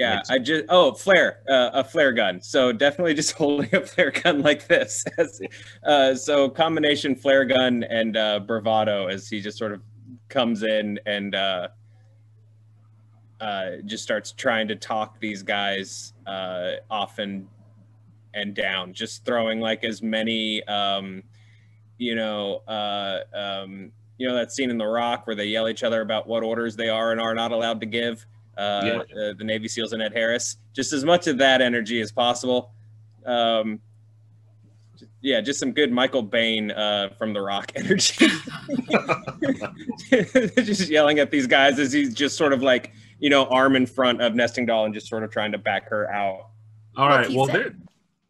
a flare gun. So definitely just holding a flare gun like this. So combination flare gun and bravado as he just sort of comes in and just starts trying to talk these guys off and down, just throwing like as many that scene in The Rock where they yell each other about what orders they are and are not allowed to give. The Navy SEALs and Ed Harris. Just as much of that energy as possible. Just some good Michael Bain from The Rock energy. Just yelling at these guys as he's just sort of like, arm in front of Nesting Doll and just sort of trying to back her out. All right. Well,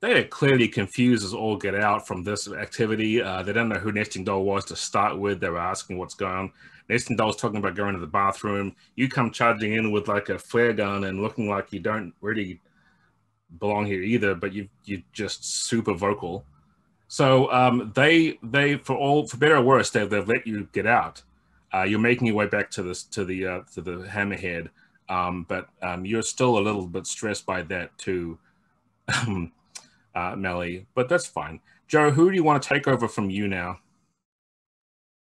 they are clearly confused as all get out from this activity. They don't know who Nesting Doll was to start with. They were asking what's going on. Nesting Doll's talking about going to the bathroom. You come charging in with like a flare gun and looking like you don't really belong here either, but you're just super vocal. So they for better or worse, they've let you get out. You're making your way back to the Hammerhead, but you're still a little bit stressed by that too. Mellie, but that's fine. Joe, who do you want to take over from you now?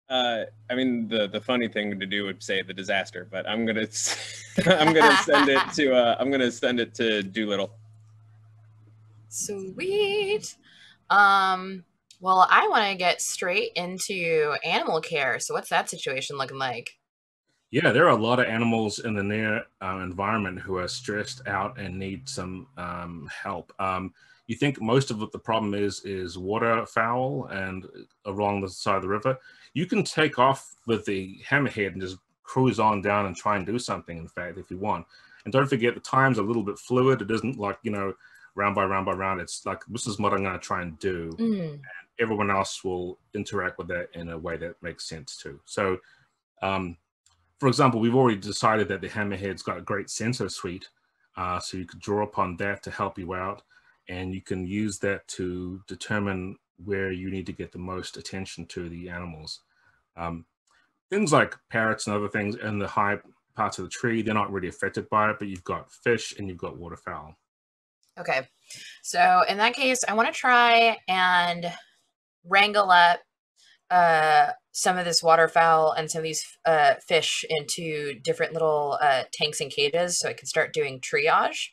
The funny thing to do would say the disaster, but I'm gonna send it to Doolittle. Sweet. Well, I want to get straight into animal care. So what's that situation looking like? Yeah, there are a lot of animals in the near environment who are stressed out and need some help. You think most of what the problem is waterfowl and along the side of the river. You can take off with the hammerhead and just cruise on down and try and do something, in fact, if you want. And don't forget, the time's a little bit fluid. It isn't like, you know, round by round by round. It's like, this is what I'm going to try and do. And everyone else will interact with that in a way that makes sense too. So, for example, we've already decided that the Hammerhead's got a great sensor suite, so you could draw upon that to help you out, and you can use that to determine where you need to get the most attention to the animals. Things like parrots and other things in the high parts of the tree, they're not really affected by it, but you've got fish and you've got waterfowl. Okay, so in that case, I want to try and wrangle up some of this waterfowl and some of these fish into different little tanks and cages so I can start doing triage.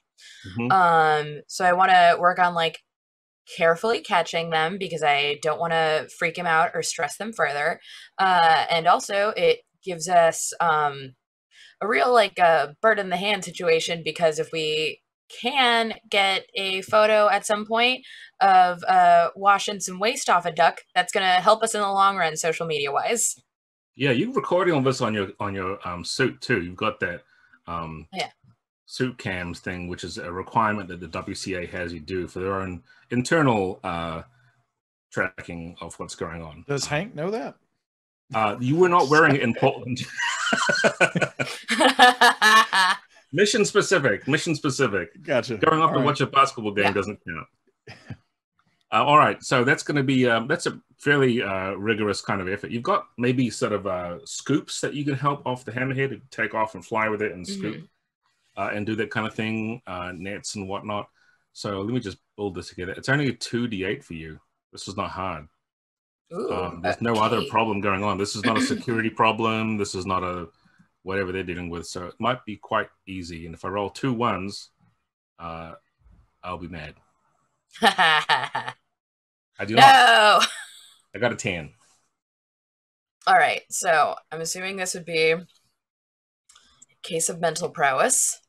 So I want to work on like carefully catching them because I don't want to freak them out or stress them further. And also it gives us a real like bird in the hand situation, because if we can get a photo at some point of washing some waste off a duck, that's going to help us in the long run, social media wise. Yeah, you're recording all this on your suit too. You've got that suit cams thing, which is a requirement that the WCA has you do for their own internal tracking of what's going on. Does Hank know that? You were not wearing it in Portland. Mission specific. Gotcha. Going off to watch a basketball game doesn't count. All right, so that's going to be that's a fairly rigorous kind of effort. You've got maybe sort of scoops that you can help off the hammerhead to take off and fly with it and scoop and do that kind of thing, nets and whatnot. So let me just build this together. It's only a 2d8 for you. This is not hard. Ooh, there's no other problem going on. This is not a security problem. This is not a whatever they're dealing with. So it might be quite easy. And if I roll 2 1s, I'll be mad. I do not. I got a 10. All right. So I'm assuming this would be a case of mental prowess.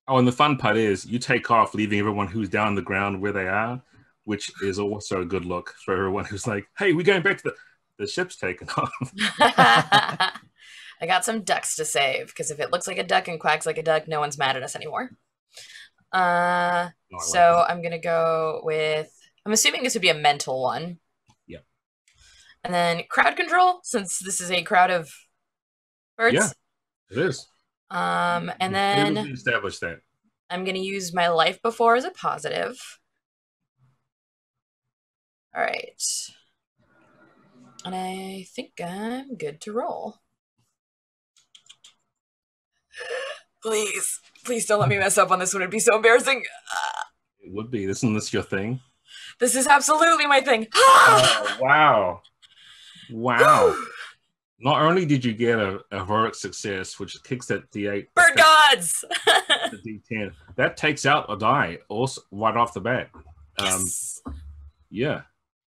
Oh, and the fun part is you take off, leaving everyone who's down on the ground where they are, which is also a good look for everyone who's like, hey, we're going back to the ship's taken off. I got some ducks to save, because if it looks like a duck and quacks like a duck, no one's mad at us anymore. So I'm going to go with, I'm assuming this would be a mental one. Yeah. And then crowd control, since this is a crowd of birds. Yeah, it is. And then establish that. I'm going to use my life before as a positive. All right. And I think I'm good to roll. Please don't let me mess up on this one. It'd be so embarrassing. It would be. Isn't this your thing? This is absolutely my thing. Oh, wow. Wow. Not only did you get a heroic success, which kicks that D8. Bird gods! The D10. That takes out a die also right off the bat. Yes. Yeah.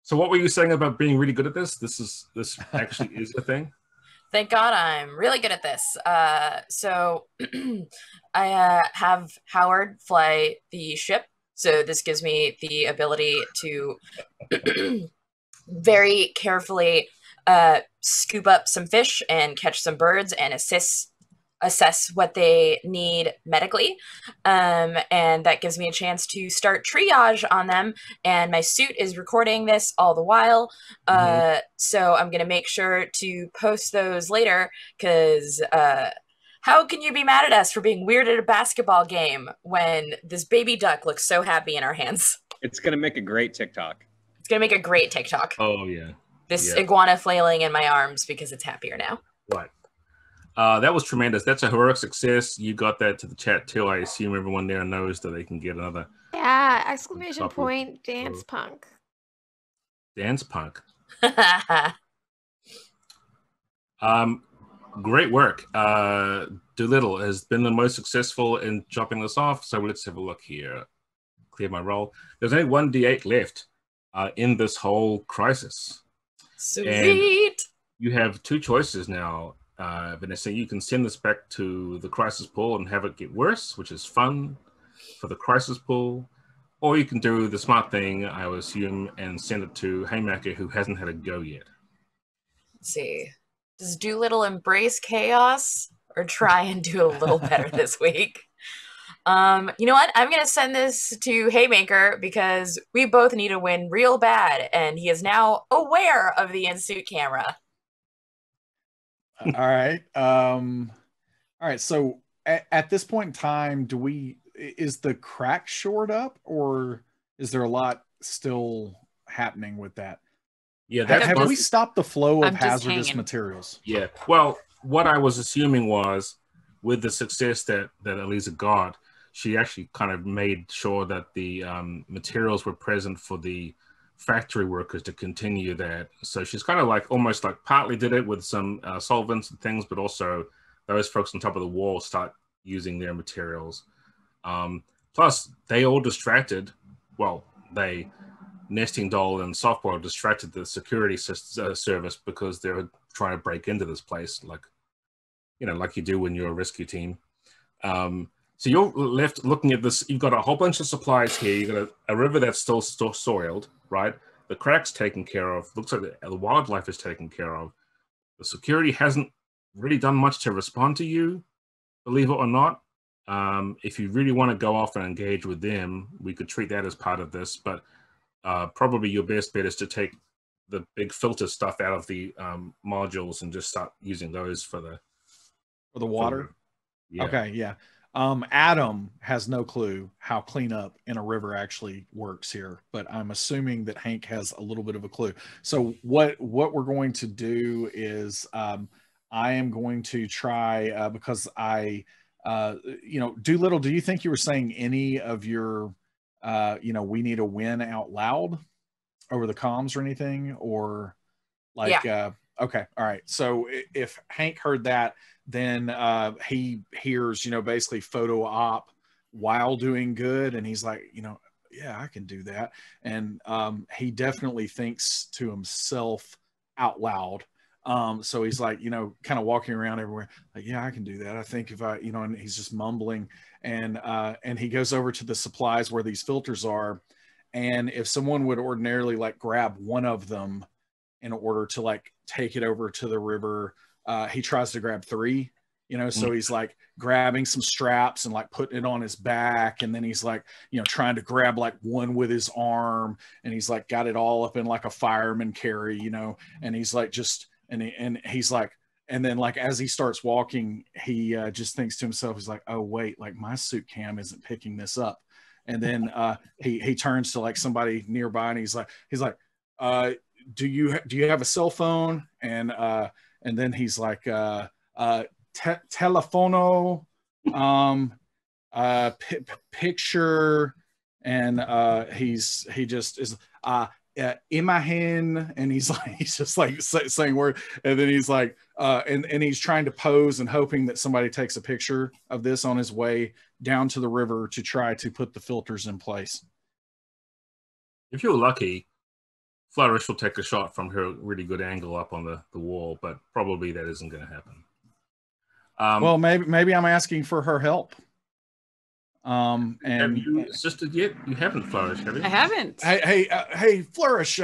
So what were you saying about being really good at this? This actually is a thing? Thank God I'm really good at this. So I have Howard fly the ship. So this gives me the ability to very carefully scoop up some fish and catch some birds and assess what they need medically. And that gives me a chance to start triage on them. And my suit is recording this all the while. So I'm going to make sure to post those later, because how can you be mad at us for being weird at a basketball game when this baby duck looks so happy in our hands? It's going to make a great TikTok. It's going to make a great TikTok. Oh, yeah. This iguana flailing in my arms because it's happier now. Right. That was tremendous. That's a heroic success. You got that to the chat too. I assume everyone there knows that they can get another. Yeah! Exclamation point! Dance punk. Dance punk. Great work. Doolittle has been the most successful in chopping this off. So let's have a look here. Clear my roll. There's only 1 D8 left in this whole crisis. Sweet. And you have 2 choices now. Vanessa, you can send this back to the crisis pool and have it get worse, which is fun for the crisis pool. Or you can do the smart thing, I would assume, and send it to Haymaker, who hasn't had a go yet. Let's see. Does Doolittle embrace chaos or try and do a little better this week? You know what? I'm going to send this to Haymaker because we both need to win real bad, and he is now aware of the in-suit camera. All right. All right. So at this point in time, is the crack shored up, or is there a lot still happening with that? Yeah, have we stopped the flow of I'm just hazardous hanging. materials? Yeah. Well, what I was assuming was, with the success that Aliza got, she actually kind of made sure that the materials were present for the factory workers to continue that. So she's kind of like almost like partly did it with some solvents and things, but also those folks on top of the wall start using their materials. Plus, they all distracted. Well, Nesting Doll and Softball distracted the security service because they were trying to break into this place, like you do when you're a rescue team. So you're left looking at this. You've got a whole bunch of supplies here. You've got a river that's still soiled, right? The crack's taken care of. Looks like the wildlife is taken care of. The security hasn't really done much to respond to you, believe it or not. If you really want to go off and engage with them, we could treat that as part of this. But probably your best bet is to take the big filter stuff out of the modules and just start using those for the water. Yeah. Okay, yeah. Adam has no clue how cleanup in a river actually works here, but I'm assuming that Hank has a little bit of a clue. So what we're going to do is I am going to try because Doolittle, do you think you were saying any of your we need a win out loud over the comms or anything, or like okay, all right. So if Hank heard that, then he hears basically photo op while doing good, and he's like, yeah, I can do that. And he definitely thinks to himself out loud. So he's like, kind of walking around everywhere, like, yeah, I can do that. I think if I, and he's just mumbling, and he goes over to the supplies where these filters are. And if someone would ordinarily like grab one of them in order to like take it over to the river, he tries to grab three, so he's like grabbing some straps and like putting it on his back. And then he's like, trying to grab like one with his arm, and he's like got it all up in like a fireman carry, and he's like just, and he's like, and then like as he starts walking, he just thinks to himself, he's like, oh wait, like my suit cam isn't picking this up. And then he turns to like somebody nearby, and he's like, do you have a cell phone? And then he's like, telefono, picture, and he just is imagen, and he's just like saying word, and then he's like and he's trying to pose and hoping that somebody takes a picture of this on his way down to the river to try to put the filters in place. If you're lucky, Flourish will take a shot from her really good angle up on the wall, but probably that isn't going to happen. Well, maybe I'm asking for her help. And have you assisted yet? You haven't, Flourish, have you? I haven't. Hey, Flourish,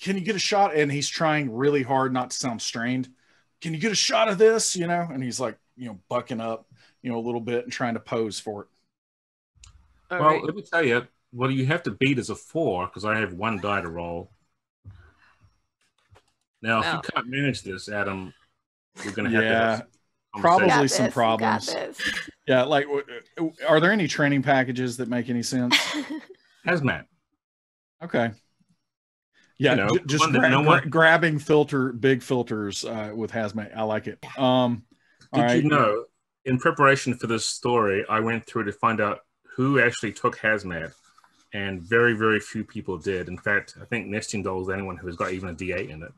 can you get a shot? And he's trying really hard not to sound strained. Can you get a shot of this? And he's like, bucking up, a little bit and trying to pose for it. All well, right. let me tell you, what you have to beat is a 4, because I have 1 die to roll. Now, if you can't manage this, Adam, you're going to have to probably some problems. Yeah, like, are there any training packages that make any sense? Hazmat. Okay. Yeah, just grabbing big filters with hazmat. I like it. Did you know, in preparation for this story, I went through to find out who actually took hazmat, and very, very few people did. In fact, I think Nesting Doll is the only one who has got even a D8 in it.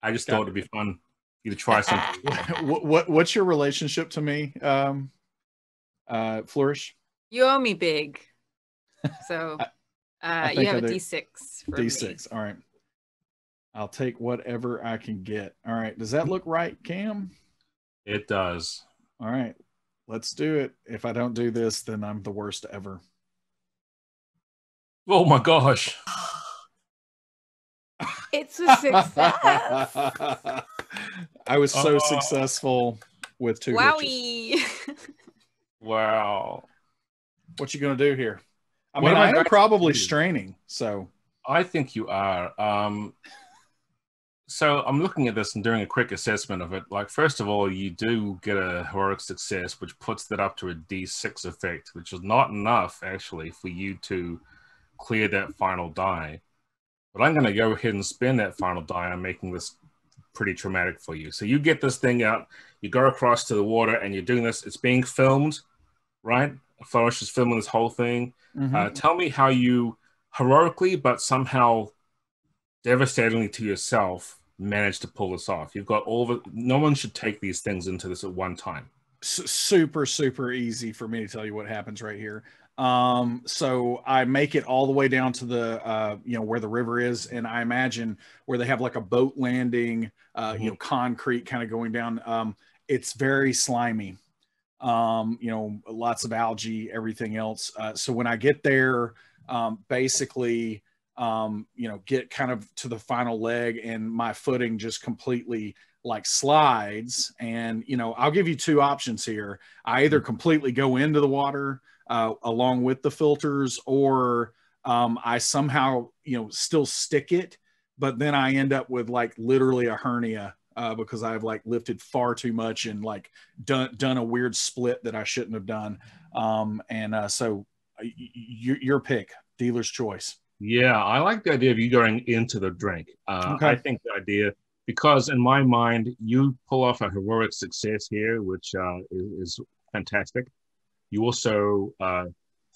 I just thought it'd be fun for you to try something. What's your relationship to me, Flourish? You owe me big. So you have a D6 for D6. me. All right. I'll take whatever I can get. All right. Does that look right, Cam? It does. All right, let's do it. If I don't do this, then I'm the worst ever. Oh my gosh. It's a success. I was so successful with 2 hitches. Wowie. Wow. What you gonna do here? I What mean, am I I am going to probably do? straining, so I think you are. So I'm looking at this and doing a quick assessment of it. Like, first of all, you do get a heroic success, which puts that up to a D6 effect, which is not enough, actually, for you to clear that final die. But I'm going to go ahead and spend that final die. I'm making this pretty traumatic for you. So you get this thing out, you go across to the water, and you're doing this. It's being filmed, right? Flourish is filming this whole thing. Tell me how you heroically, but somehow devastatingly to yourself, managed to pull this off. You've got all the. No one should take these things into this at one time. super easy for me to tell you what happens right here. So I make it all the way down to the where the river is, and I imagine where they have like a boat landing, concrete kind of going down. It's very slimy. Lots of algae, everything else. So when I get there, basically get kind of to the final leg, and my footing just completely like slides. And I'll give you 2 options here. I either completely go into the water along with the filters, or I somehow still stick it, but then I end up with like literally a hernia because I've like lifted far too much and like done a weird split that I shouldn't have done. So your pick, dealer's choice. Yeah, I like the idea of you going into the drink. Okay. I think the idea, because in my mind, you pull off a heroic success here, which is fantastic. You also,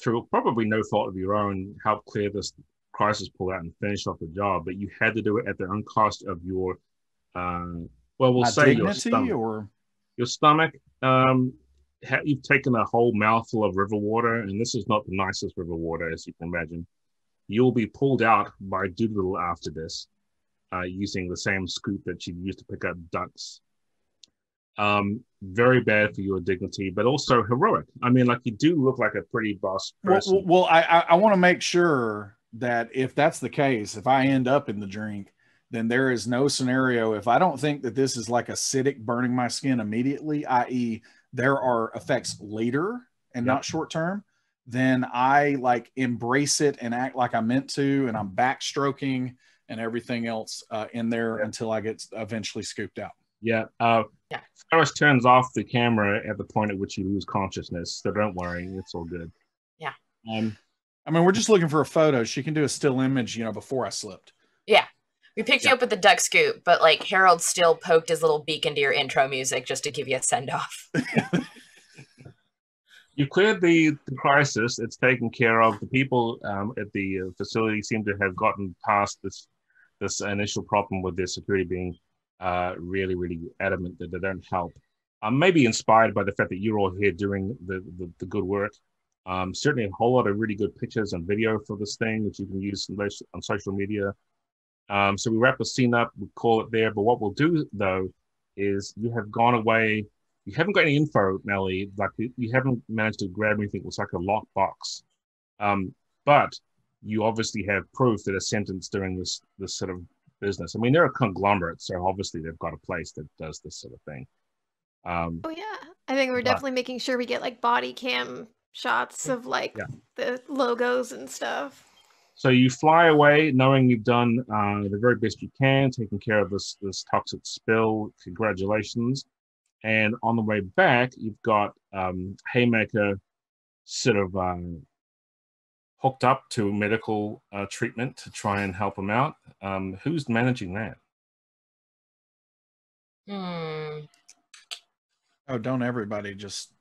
through probably no fault of your own, help clear this crisis pull out and finish off the job, but you had to do it at the own cost of your, we'll say your stomach. Your stomach. You've taken a whole mouthful of river water, and this is not the nicest river water, as you can imagine. You'll be pulled out by Doolittle after this, using the same scoop that she used to pick up ducks. Very bad for your dignity, but also heroic. I mean, like, you do look like a pretty boss person. Well, I want to make sure that if that's the case, if I end up in the drink, then there is no scenario. If I don't think that this is like acidic burning my skin immediately, i.e. there are effects later and not short term, then I like embrace it and act like I meant to, and I'm backstroking and everything else in there until I get eventually scooped out. Yeah. Cyrus turns off the camera at the point at which you lose consciousness, so don't worry, it's all good. Yeah. I mean, we're just looking for a photo. She can do a still image, before I slipped. Yeah. We picked you up with the duck scoop, but like Harold still poked his little beak into your intro music just to give you a send off. You cleared the crisis. It's taken care of. The people at the facility seem to have gotten past this initial problem with their security being really, really adamant that they don't help. Maybe inspired by the fact that you're all here doing the good work. Certainly a whole lot of really good pictures and video for this thing that you can use on social media. So we wrap the scene up, we call it there. But what we'll do, though, is you have gone away. You haven't got any info, Mellie. Like, you haven't managed to grab anything. It was like a locked box. But you obviously have proof that a sentence doing this sort of business. I mean, they're a conglomerate, so obviously they've got a place that does this sort of thing. Oh yeah, I think we're definitely making sure we get like body cam shots of like the logos and stuff. So you fly away knowing you've done the very best you can, taking care of this toxic spill. Congratulations. And on the way back, you've got Haymaker sort of hooked up to medical treatment to try and help him out. Who's managing that? Oh, don't everybody just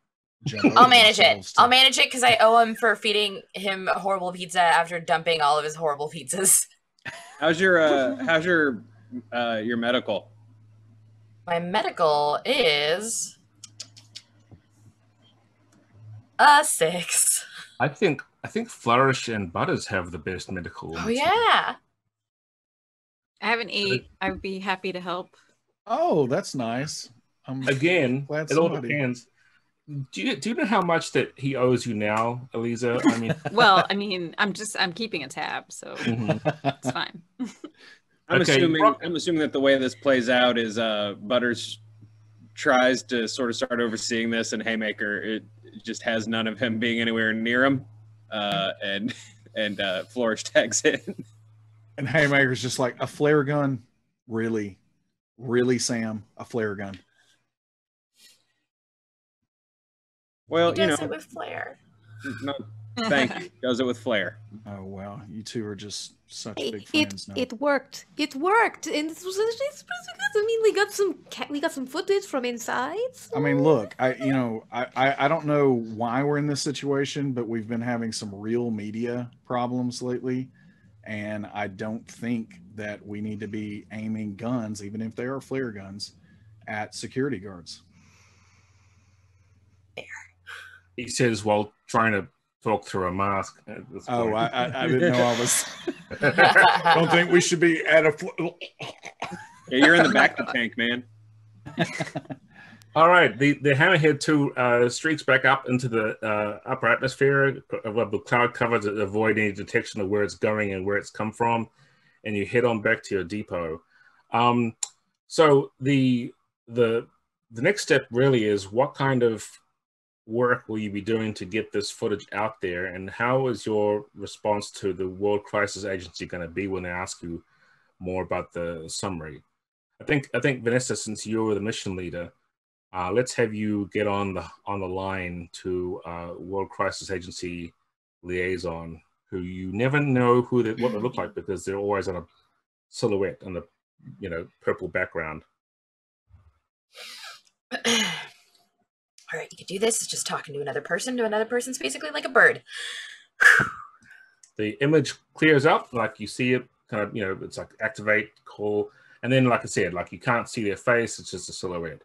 jump over I'll manage it. themselves I'll manage it because I owe him for feeding him horrible pizza after dumping all of his horrible pizzas. How's your medical? My medical is a 6. I think Flourish and Butters have the best medical. Oh yeah. I have an 8. I would be happy to help. Oh, that's nice. Again, glad it all somebody- depends. Do you know how much that he owes you now, Aliza? I mean, Well, I mean, I'm keeping a tab, so it's fine. I'm Okay, assuming that the way this plays out is Butters tries to sort of start overseeing this, and Haymaker it just has none of him being anywhere near him, and Flourish tags in. And Haymaker's just like, a flare gun? Really? Really, Sam? A flare gun? Well, He does it with flair. no, thank you. Does it with flair. Oh, wow. You two are just such Hey, big friends now. it worked. It worked, and it was pretty good. I mean, we got some footage from inside. I mean, look, I don't know why we're in this situation, but we've been having some real media problems lately, and I don't think that we need to be aiming guns, even if they are flare guns, at security guards. he says while trying to talk through a mask. At this Oh, point. I didn't know I was. Don't think we should be at a. Yeah, you're in the back of the tank, man. All right, the Hammerhead 2 streaks back up into the upper atmosphere of the cloud cover to avoid any detection of where it's going and where it's come from, and you head on back to your depot. So the next step really is, what kind of work will you be doing to get this footage out there, and how is your response to the World Crisis Agency going to be when they ask you more about the summary? I think Vanessa, since you're the mission leader, let's have you get on the line to World Crisis Agency liaison, who you never know what they look like, because they're always on a silhouette on the purple background. All right, you can do this. It's just talking to another person. To another person's basically like a bird. The image clears up, like you see it kind of, it's like activate, call, and then like I said, like you can't see their face, it's just a silhouette.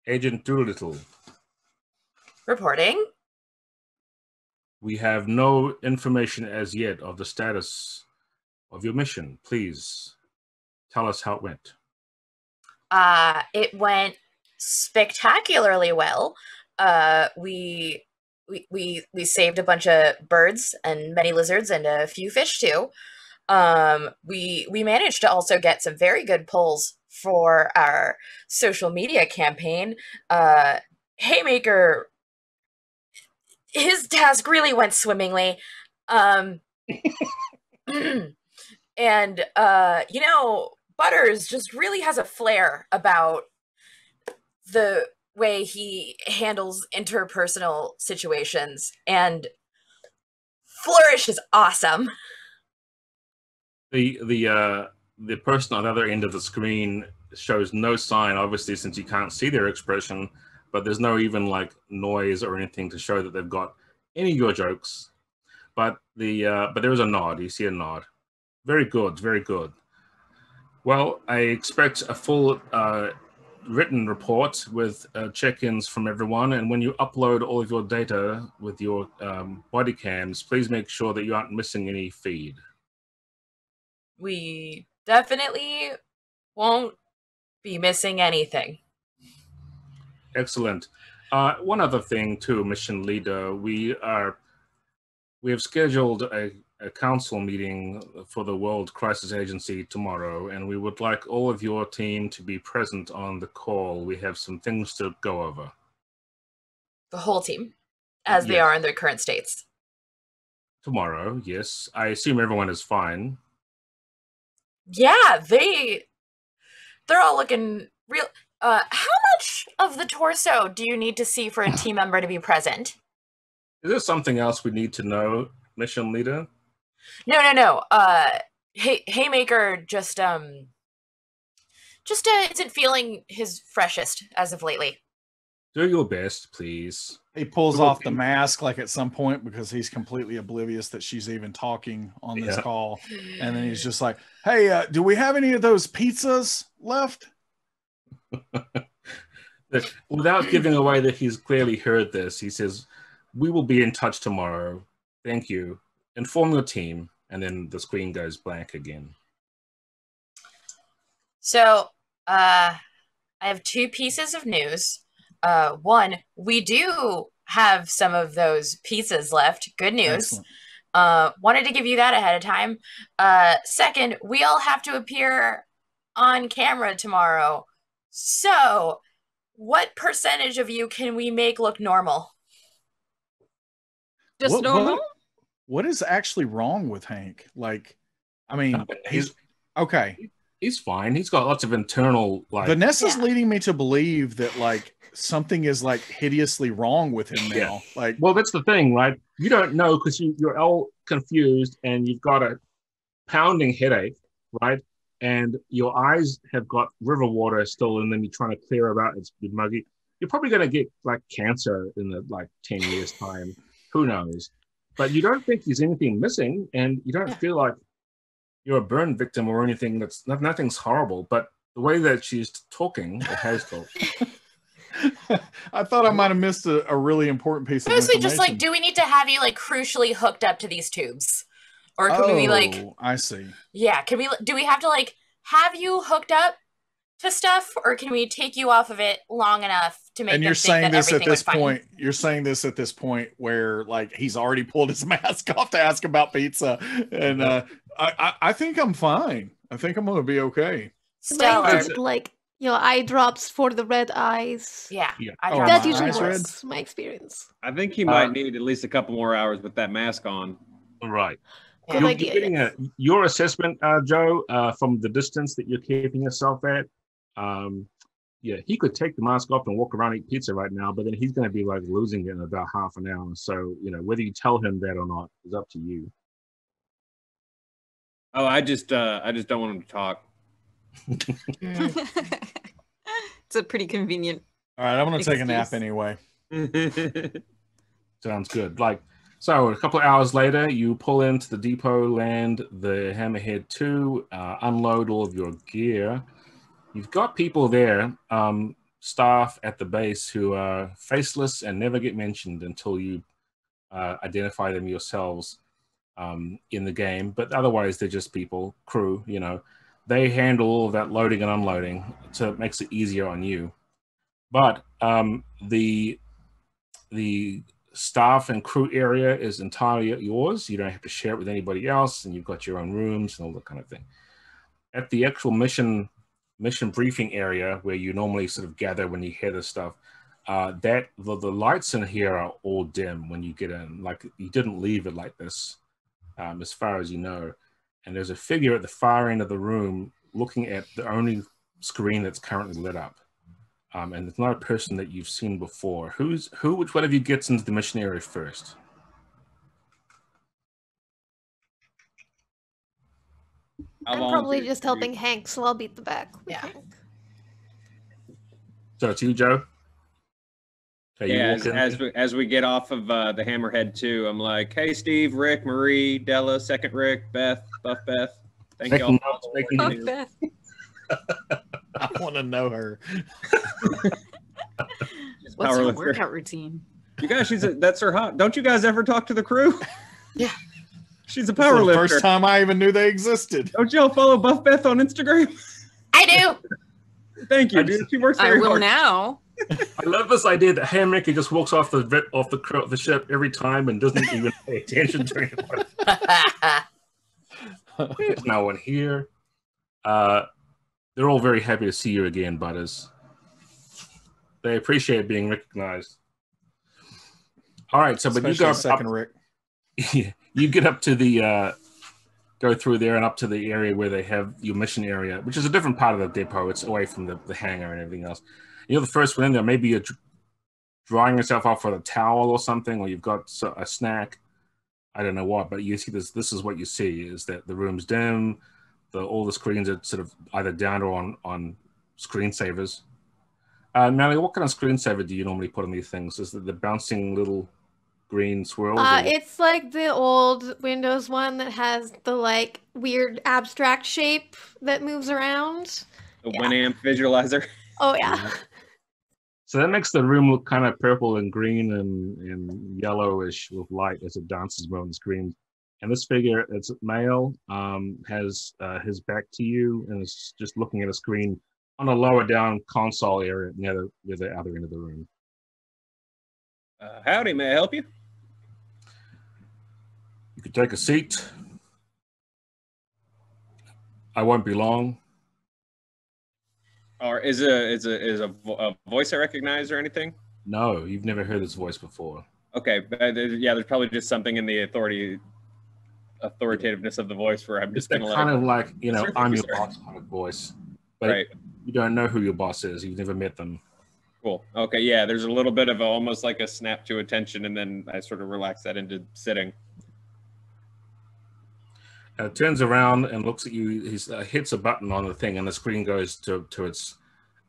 Agent Doolittle. Reporting. We have no information as yet of the status of your mission. Please tell us how it went. It went spectacularly well. We saved a bunch of birds and many lizards and a few fish too. We managed to also get some very good polls for our social media campaign. Haymaker, his task really went swimmingly. And Butters just really has a flair about the way he handles interpersonal situations, and Flourish is awesome. The person on the other end of the screen shows no sign, obviously, since you can't see their expression, but there's no even like noise or anything to show that they've got any of your jokes. But there is a nod. You see a nod. Very good, very good. Well, I expect a full written report with check-ins from everyone, and when you upload all of your data with your body cams, please make sure that you aren't missing any feed. We definitely won't be missing anything. Excellent. One other thing too, mission leader, we have scheduled a council meeting for the World Crisis Agency tomorrow, and we would like all of your team to be present on the call. We have some things to go over. The whole team, as they are in their current states. Tomorrow, yes. I assume everyone is fine. Yeah, they're all looking real. How much of the torso do you need to see for a team member to be present? Is there something else we need to know, mission leader? No. Haymaker just isn't feeling his freshest as of lately. Do your best, please. He pulls off the mask like at some point, because he's completely oblivious that she's even talking on this call. And then he's just like, hey, do we have any of those pizzas left? Without giving away that he's clearly heard this, he says, we will be in touch tomorrow. Thank you. Inform your team. And then the screen goes blank again. So, I have 2 pieces of news. One, we do have some of those pizzas left. Good news. Excellent. Wanted to give you that ahead of time. Second, we all have to appear on camera tomorrow. So, what percentage of you can we make look normal? Just normal? What is actually wrong with Hank? Like, I mean, he's okay. He's fine. He's got lots of internal like. Vanessa's leading me to believe that like something is like hideously wrong with him now. Yeah. Like, well, that's the thing, right? You don't know because you're all confused and you've got a pounding headache, right? And your eyes have got river water still in them. You're trying to clear them out. It's muggy. You're probably going to get like cancer in the like 10 years time. Who knows? But you don't think there's anything missing, and you don't feel like you're a burn victim or anything. That's nothing's horrible. But the way that she's talking, or has talked. I thought I might have missed a really important piece of Mostly information. just like, do we need to have you like crucially hooked up to these tubes? Or can we like... I see. Yeah, do we have to like have you hooked up to stuff, or can we take you off of it long enough to make? And you're saying this at this point. You're saying this at this point where like he's already pulled his mask off to ask about pizza, and I think I'm fine. I think I'm gonna be okay. Stellar. Like eye drops for the red eyes. Yeah. That usually works. My experience. I think he might need at least a couple more hours with that mask on. Right. Good idea. You're getting your assessment, Joe, from the distance that you're keeping yourself at. He could take the mask off and walk around and eat pizza right now, but then he's going to be like losing it in about half an hour. So, whether you tell him that or not is up to you. Oh, I just don't want him to talk. It's a pretty convenient. All right, I'm going to take a nap anyway. Sounds good. So a couple of hours later, you pull into the depot, land the Hammerhead 2, unload all of your gear. You've got people there, staff at the base who are faceless and never get mentioned until you identify them yourselves in the game. But otherwise, they're just people, crew, They handle all of that loading and unloading, so it makes it easier on you. But the staff and crew area is entirely yours. You don't have to share it with anybody else, and you've got your own rooms and all that kind of thing. At the actual mission briefing area where you normally sort of gather when you hear this stuff, the lights in here are all dim when you get in. Like, you didn't leave it like this, as far as you know. And there's a figure at the far end of the room looking at the only screen that's currently lit up. And it's not a person that you've seen before. Which one of you gets into the mission area first? I'm probably just helping Hank, so I'll beat the back with Hank. So it's you, Joe? As we get off of the Hammerhead 2, I'm like, hey, Steve, Rick, Marie, Della, Second Rick, Beth, Buff Beth. Thank y'all. Buff Beth. I want to know her. What's her workout routine? You guys, that's her hot. Don't you guys ever talk to the crew? Yeah. She's a power lifter. First time I even knew they existed. Don't y'all follow Buff Beth on Instagram? I do. Thank you, dude. She works very hard. I will now. I love this idea that Hammerhead just walks off the ship every time and doesn't even pay attention to anyone. There's no one here. They're all very happy to see you again, Butters. They appreciate being recognized. All right, so but you go second Rick. You get up to the go through there and up to the area where they have your mission area, which is a different part of the depot. It's away from the hangar and everything else. You're the first one in there. Maybe you're drying yourself off with a towel or something, or you've got a snack. I don't know what, but you see this. This is what you see: is that the room's dim. All the screens are sort of either down or on screensavers. Mellie, what kind of screensaver do you normally put on these things? Is it the bouncing little green swirls? It's like the old Windows one that has the like weird abstract shape that moves around. The Winamp visualizer. Oh yeah. So that makes the room look kind of purple and green and yellowish with light as it dances around the screen. And this figure, it's male, has his back to you and is just looking at a screen on a lower down console area near the other end of the room. Howdy, may I help you? You can take a seat. I won't be long. Or is a voice I recognize or anything? No, you've never heard this voice before. Okay, yeah, there's probably just something in the authoritativeness of the voice where I'm just It's gonna kind of like, you know, I'm your sir. boss kind of voice. But Right. you don't know who your boss is. You've never met them. Cool. Okay, yeah, there's a little bit of almost like a snap to attention, and then I sort of relax that into sitting. Turns around and looks at you. He hits a button on the thing, and the screen goes to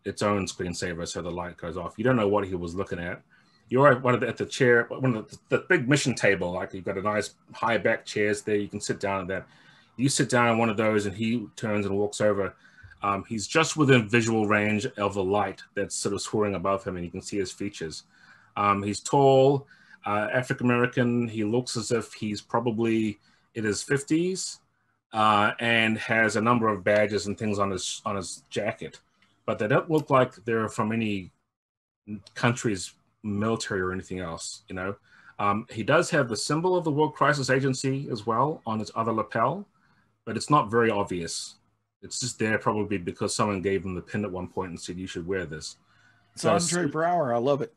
its own screensaver, so the light goes off. You don't know what he was looking at. You're at the chair, one of the big mission table. Like you've got a nice high back chairs there. You can sit down at that. You sit down on one of those, and he turns and walks over. He's just within visual range of the light that's sort of soaring above him, and you can see his features. He's tall, African American. He looks as if he's probably in his 50s, and has a number of badges and things on his jacket, but they don't look like they're from any country's military or anything else. You know, he does have the symbol of the World Crisis Agency as well on his other lapel, but it's not very obvious. It's just there probably because someone gave him the pin at one point and said you should wear this. It's Andre Brower. I love it.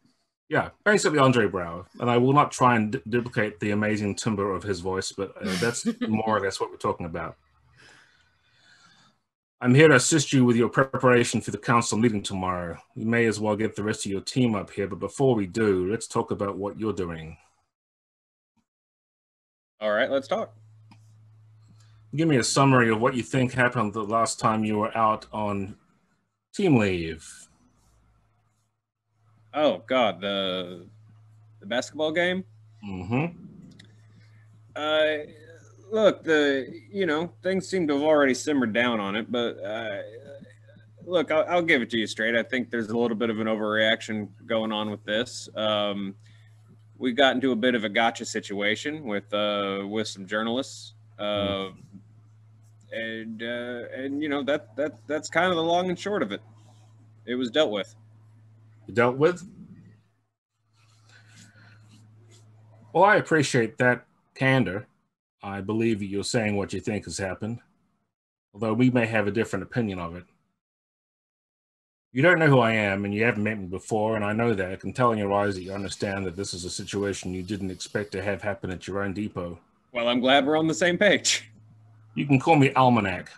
Yeah, basically Andre Brower. And I will not try and duplicate the amazing timbre of his voice, but that's more or less what we're talking about. I'm here to assist you with your preparation for the council meeting tomorrow. We may as well get the rest of your team up here, but before we do, let's talk about what you're doing. All right, let's talk. Give me a summary of what you think happened the last time you were out on team leave. Oh God, the basketball game. Mm-hmm. Look, things seem to have already simmered down on it, but look, I'll give it to you straight. I think there's a little bit of an overreaction going on with this. We got into a bit of a gotcha situation with some journalists, and you know that's kind of the long and short of it. It was dealt with. Dealt with? Well, I appreciate that candor. I believe you're saying what you think has happened, although we may have a different opinion of it. You don't know who I am, and you haven't met me before, and I know that. I can tell in your eyes that you understand that this is a situation you didn't expect to have happen at your own depot. Well, I'm glad we're on the same page. You can call me Almanac.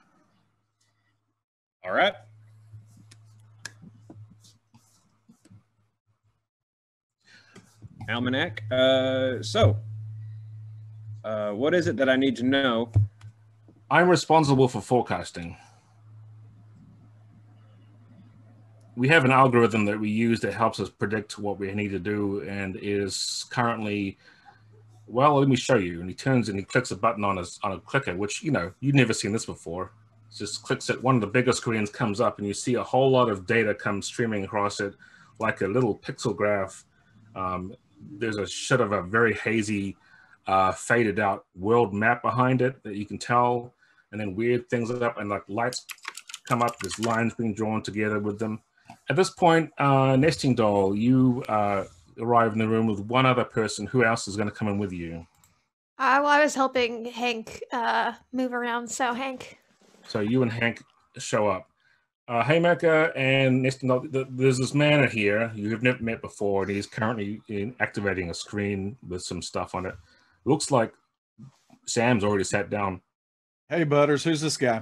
All right. Almanac. What is it that I need to know? I'm responsible for forecasting. We have an algorithm that we use that helps us predict what we need to do, and is currently, well, let me show you. And he turns and he clicks a button on a clicker, which, you know, you've never seen this before. Just clicks it, one of the bigger screens comes up, and you see a whole lot of data come streaming across it like a little pixel graph. There's a shit of a very hazy, faded out world map behind it that you can tell, and then weird things up, and like lights come up, there's lines being drawn together with them. At this point, Nesting Doll, you arrive in the room with one other person. Who else is going to come in with you? Well, I was helping Hank move around, so Hank. So you and Hank show up. Haymaker and Nesting Doll, there's this man here you have never met before, and he's currently activating a screen with some stuff on it. Looks like Sam's already sat down. Hey, Butters, who's this guy?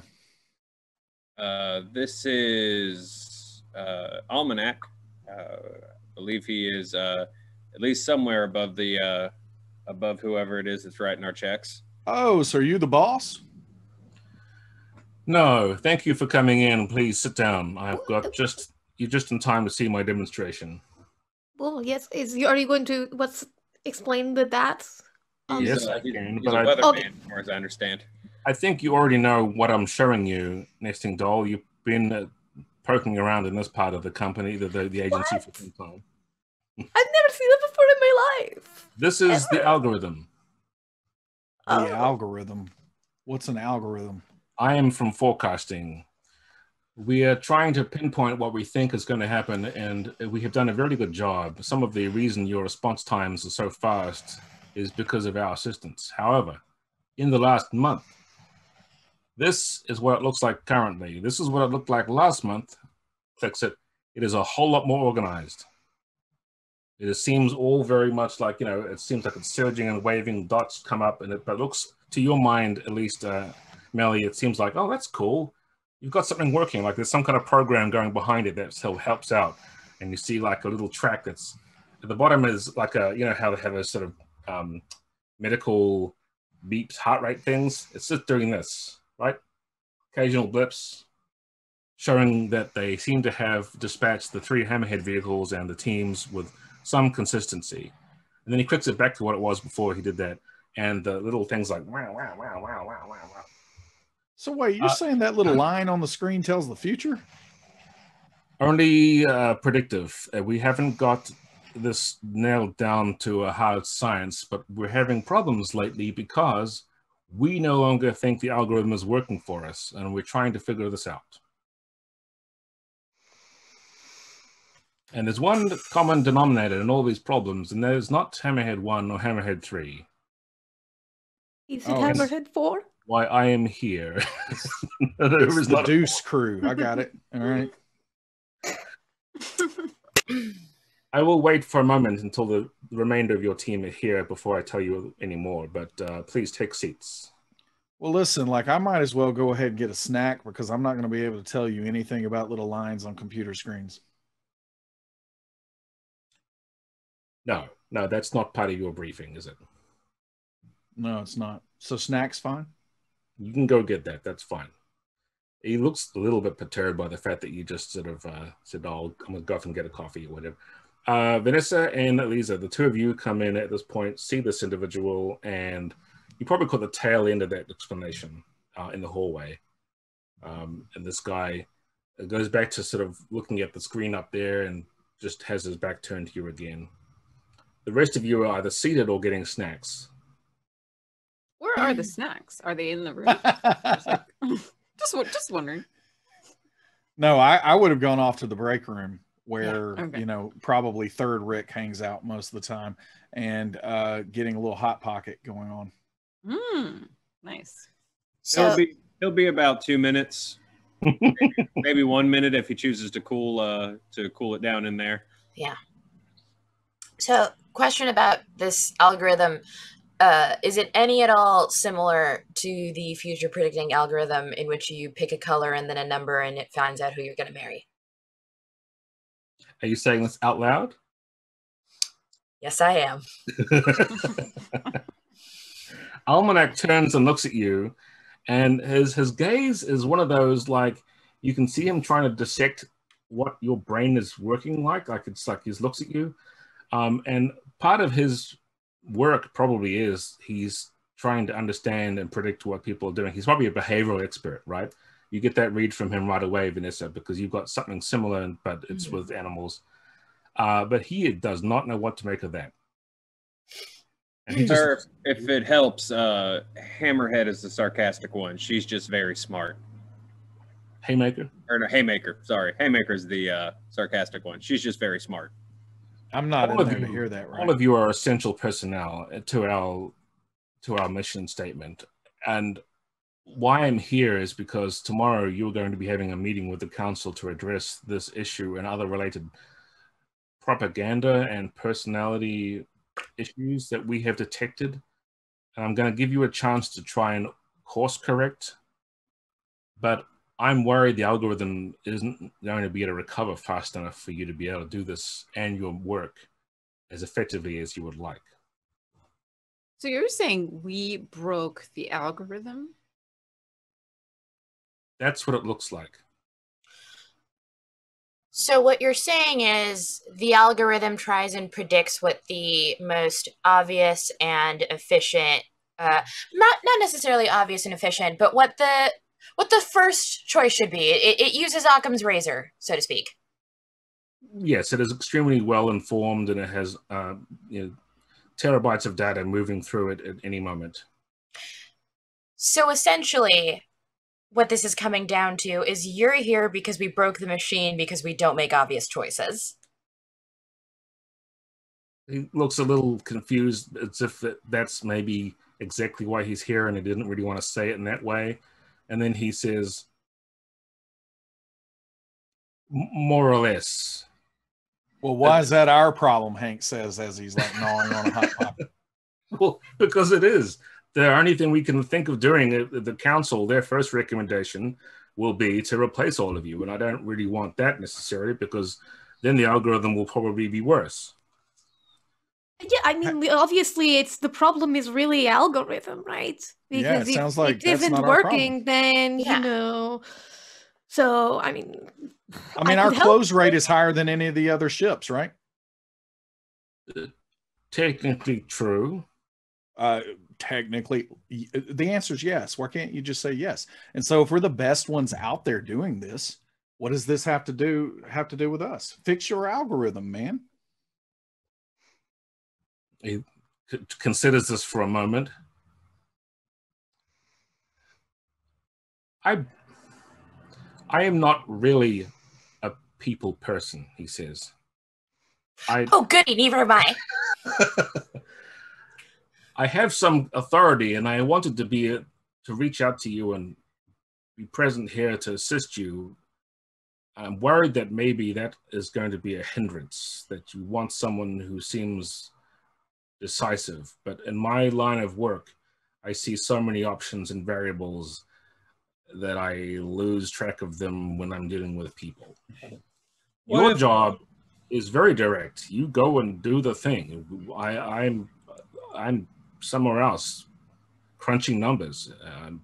This is Almanac. I believe he is at least somewhere above the above whoever it is that's writing our checks. Oh, so are you the boss? No, thank you for coming in. Please sit down. I've got you're just in time to see my demonstration. Well, yes. Are you going to explain that? Yes, I can. He's a weatherman, as far as I understand. I think you already know what I'm showing you, Nesting Doll. You've been poking around in this part of the company, the agency, for some time. I've never seen it before in my life. This is the algorithm. The algorithm. What's an algorithm? I am from forecasting. We are trying to pinpoint what we think is going to happen, and we have done a very good job. Some of the reason your response times are so fast is because of our assistance. However, in the last month, this is what it looks like currently. This is what it looked like last month. Fix it. It is a whole lot more organized. It seems all very much like, you know, it seems like it's surging and waving, dots come up, and but it looks, to your mind, at least, Mellie, it seems like, oh, that's cool. You've got something working, like there's some kind of program going behind it that still helps out. And you see like a little track that's, at the bottom is like a, you know, how they have those sort of medical beeps, heart rate things. It's just doing this, right? Occasional blips, showing that they seem to have dispatched the 3 Hammerhead vehicles and the teams with some consistency. And then he clicks it back to what it was before he did that. And the little things like, wow, wow, wow, wow, wow, wow, wow. So wait, you're saying that little line on the screen tells the future? Only predictive. We haven't got this nailed down to a hard science, but we're having problems lately because we no longer think the algorithm is working for us, and we're trying to figure this out. And there's one common denominator in all these problems, and that is not Hammerhead 1 or Hammerhead 3. Is it Hammerhead 4? Why I am here. It's the Deuce crew. I got it. All right. I will wait for a moment until the remainder of your team are here before I tell you any more, but please take seats. Well, listen, like I might as well go ahead and get a snack because I'm not going to be able to tell you anything about little lines on computer screens. No, that's not part of your briefing, is it? No, it's not. So snack's fine? You can go get that. That's fine. He looks a little bit perturbed by the fact that you just sort of said, oh, I'm going to go off and get a coffee or whatever. Vanessa and Aliza, the two of you come in at this point, see this individual, and you probably caught the tail end of that explanation in the hallway. And this guy goes back to sort of looking at the screen up there and just has his back turned to you again. The rest of you are either seated or getting snacks. Where are the snacks? Are they in the room? Just wondering. No, I would have gone off to the break room where, you know, probably third Rick hangs out most of the time and getting a little hot pocket going on. Nice. So he'll be about 2 minutes, maybe 1 minute if he chooses to cool it down in there. Yeah. So, question about this algorithm. Is it any at all similar to the future predicting algorithm in which you pick a color and then a number and it finds out who you're going to marry? Are you saying this out loud? Yes, I am. Almanac turns and looks at you, and his gaze is one of those, like, you can see him trying to dissect what your brain is working like it's like he looks at you. And part of his work probably is he's trying to understand and predict what people are doing. He's probably a behavioral expert, right? You get that read from him right away, Vanessa, because you've got something similar, but it's with animals. But he does not know what to make of that. And Sir, if it helps, Hammerhead is the sarcastic one. She's just very smart. Haymaker? Or no, Haymaker. Sorry. Haymaker's the sarcastic one. She's just very smart. I'm not in there to hear that, right? All of you are essential personnel to our mission statement. And why I'm here is because tomorrow you're going to be having a meeting with the council to address this issue and other related propaganda and personality issues that we have detected. And I'm going to give you a chance to try and course correct. But I'm worried the algorithm isn't going to be able to recover fast enough for you to be able to do this and your work as effectively as you would like. So you're saying we broke the algorithm? That's what it looks like. So what you're saying is the algorithm tries and predicts what the most obvious and efficient, not necessarily obvious and efficient, but what the first choice should be. It uses Occam's razor, so to speak. Yes, it is extremely well informed, and it has terabytes of data moving through it at any moment. So essentially, what this is coming down to is you're here because we broke the machine because we don't make obvious choices. He looks a little confused, as if that's maybe exactly why he's here and he didn't really want to say it in that way. And then he says, more or less. Well, why is that our problem? Hank says as he's like gnawing on a hot pocket. Well, because it is. The only thing we can think of doing, the council, their first recommendation will be to replace all of you. And I don't really want that necessarily, because then the algorithm will probably be worse. Yeah, I mean, obviously, the problem is really algorithm, right? Because it sounds like if that's it isn't not our working, then, you know... So, I mean... our close rate is higher than any of the other ships, right? Technically true. Technically, the answer is yes. Why can't you just say yes? And so if we're the best ones out there doing this, what does this have to do with us? Fix your algorithm, man. He considers this for a moment. I am not really a people person, he says. Oh, goody, neither am I. I have some authority, and I wanted to reach out to you and be present here to assist you. I'm worried that maybe that is going to be a hindrance, that you want someone who seems decisive. But in my line of work, I see so many options and variables that I lose track of them when I'm dealing with people. Your job is very direct. You go and do the thing. I'm somewhere else crunching numbers. I'm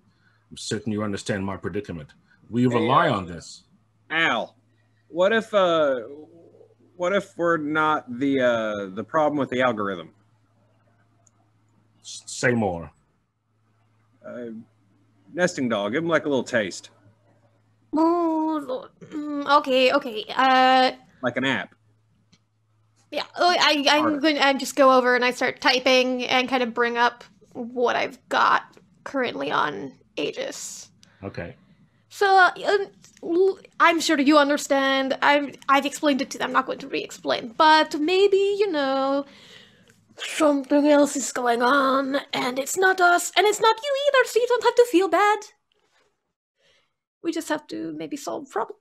certain you understand my predicament. We rely on this. Al, what if we're not the problem with the algorithm? Say more. Nesting doll, give him like a little taste. Oh, okay. Like an app. Yeah, I just go over and I start typing and kind of bring up what I've got currently on Aegis. Okay. So I'm sure you understand. I've explained it to them. I'm not going to re-explain, but maybe something else is going on, and it's not us, and it's not you either. So you don't have to feel bad. We just have to maybe solve the problem.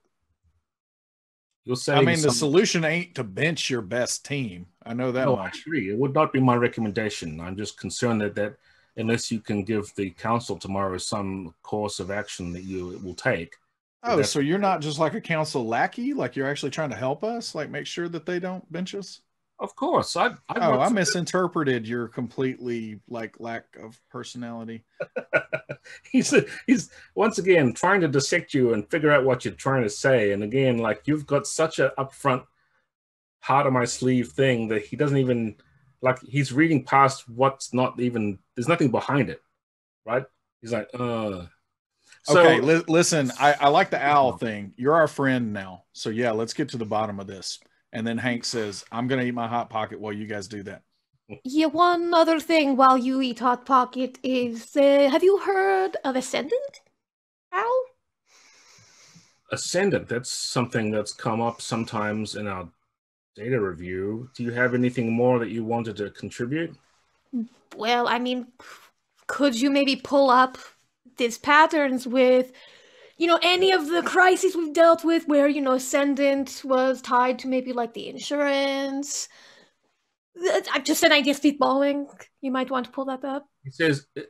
The solution ain't to bench your best team. I know that much. I agree. It would not be my recommendation. I'm just concerned that unless you can give the council tomorrow some course of action that you will take. Oh, so you're not just like a council lackey? Like you're actually trying to help us? Like make sure that they don't bench us? Of course. I misinterpreted your completely lack of personality. He's once again trying to dissect you and figure out what you're trying to say. And again, you've got such a upfront heart of my sleeve thing that he doesn't even he's reading past what's not even, there's nothing behind it. Right? He's like, Okay, listen, I like the owl thing. You're our friend now. So yeah, let's get to the bottom of this. And then Hank says, I'm going to eat my Hot Pocket while you guys do that. Yeah, one other thing while you eat Hot Pocket is, have you heard of Ascendant, Al? Ascendant, that's something that's come up sometimes in our data review. Do you have anything more that you wanted to contribute? Well, I mean, could you maybe pull up these patterns with... any of the crises we've dealt with where, Ascendant was tied to maybe, the insurance. I've just an idea spitballing. You might want to pull that up.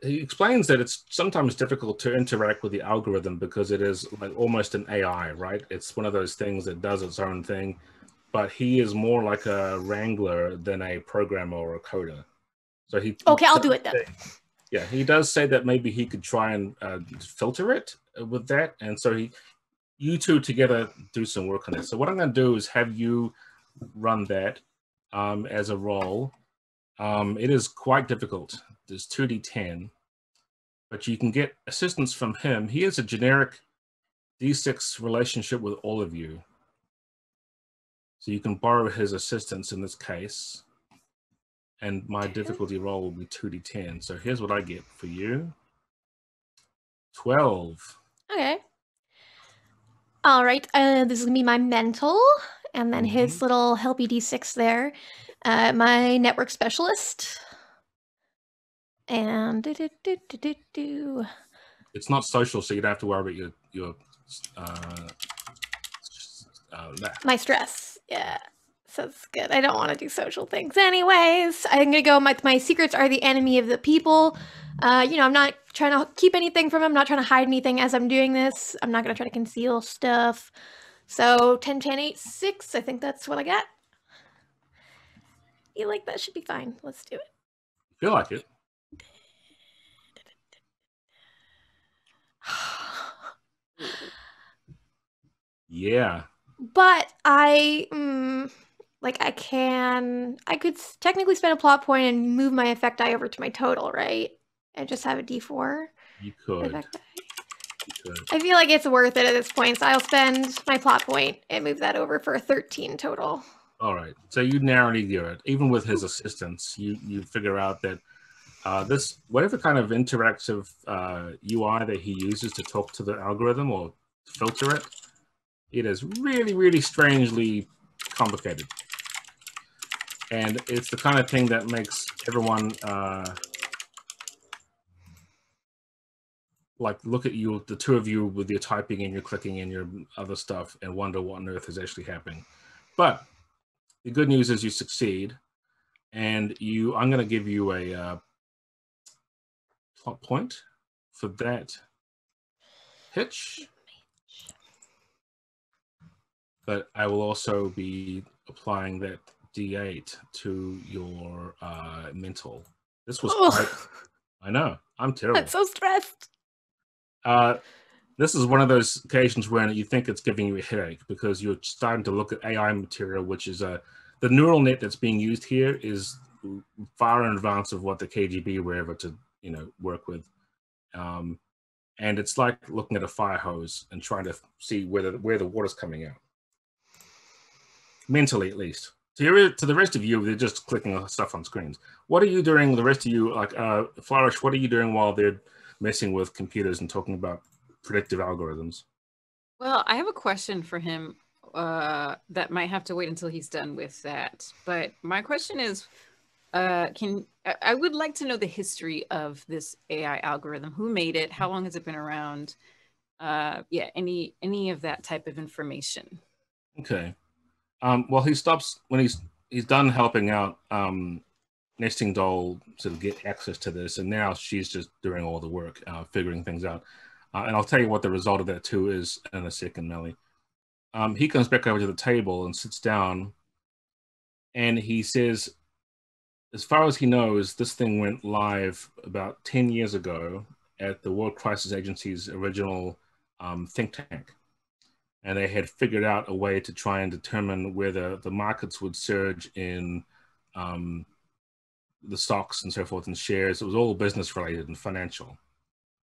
He explains that it's sometimes difficult to interact with the algorithm because it is almost an AI, right? It's one of those things that does its own thing, but he is more like a wrangler than a programmer or a coder. So Okay, I'll do it then. Yeah, he does say that maybe he could try and filter it with that. And so you two together do some work on it. So what I'm going to do is have you run that as a roll. It is quite difficult. There's 2d10, but you can get assistance from him. He has a generic d6 relationship with all of you. So you can borrow his assistance in this case. And my difficulty roll will be 2d10. So here's what I get for you. 12. Okay. All right. This is gonna be my mental, and then his little helpy d6 there. My network specialist, and It's not social, so you don't have to worry about your my stress. Yeah. So it's good. I don't want to do social things anyways. I'm gonna go. My secrets are the enemy of the people. I'm not trying to keep anything from him. I'm not trying to hide anything as I'm doing this. I'm not gonna try to conceal stuff. So 10, 10, 8, 6. I think that's what I got. Feel like that should be fine. Let's do it. Feel like it. Yeah. But I could technically spend a plot point and move my effect die over to my total, right? And just have a d4. You could. Effect die. I feel like it's worth it at this point, so I'll spend my plot point and move that over for a 13 total. All right. So you narrowly do it. Even with his assistance, you figure out that this, whatever kind of interactive UI that he uses to talk to the algorithm or filter it, it is really, really strangely complicated. And it's the kind of thing that makes everyone like look at you, the two of you with your typing and your clicking and your other stuff and wonder what on earth is actually happening. But the good news is you succeed, and I'm going to give you a plot point for that hitch. But I will also be applying that D8 to your mental. This was quite, I know, I'm terrible. I'm so stressed. This is one of those occasions when you think it's giving you a headache because you're starting to look at AI material, which is the neural net that's being used here is far in advance of what the KGB were ever to work with. And it's like looking at a fire hose and trying to see where the water's coming out. Mentally, at least. To the rest of you, they're just clicking stuff on screens. What are you doing, the rest of you, like Flourish, what are you doing while they're messing with computers and talking about predictive algorithms? Well, I have a question for him that might have to wait until he's done with that. But my question is, I would like to know the history of this AI algorithm. Who made it? How long has it been around? Any of that type of information. Okay. Well, he stops when he's done helping out Nesting Doll to get access to this, and now she's just doing all the work, figuring things out. And I'll tell you what the result of that too is in a second, Mellie. He comes back over to the table and sits down, and he says, as far as he knows, this thing went live about 10 years ago at the World Crisis Agency's original think tank. And they had figured out a way to try and determine whether the markets would surge in the stocks and so forth and shares. It was all business related and financial.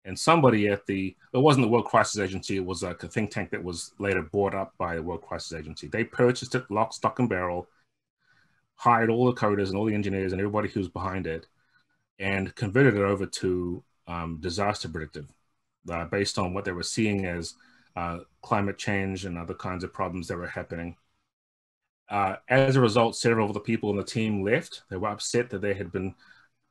And somebody it wasn't the World Crisis Agency, it was like a think tank that was later bought up by the World Crisis Agency. They purchased it lock, stock, and barrel, hired all the coders and all the engineers and everybody who was behind it, and converted it over to disaster predictive based on what they were seeing as climate change and other kinds of problems that were happening. As a result, several of the people in the team left. They were upset that they had been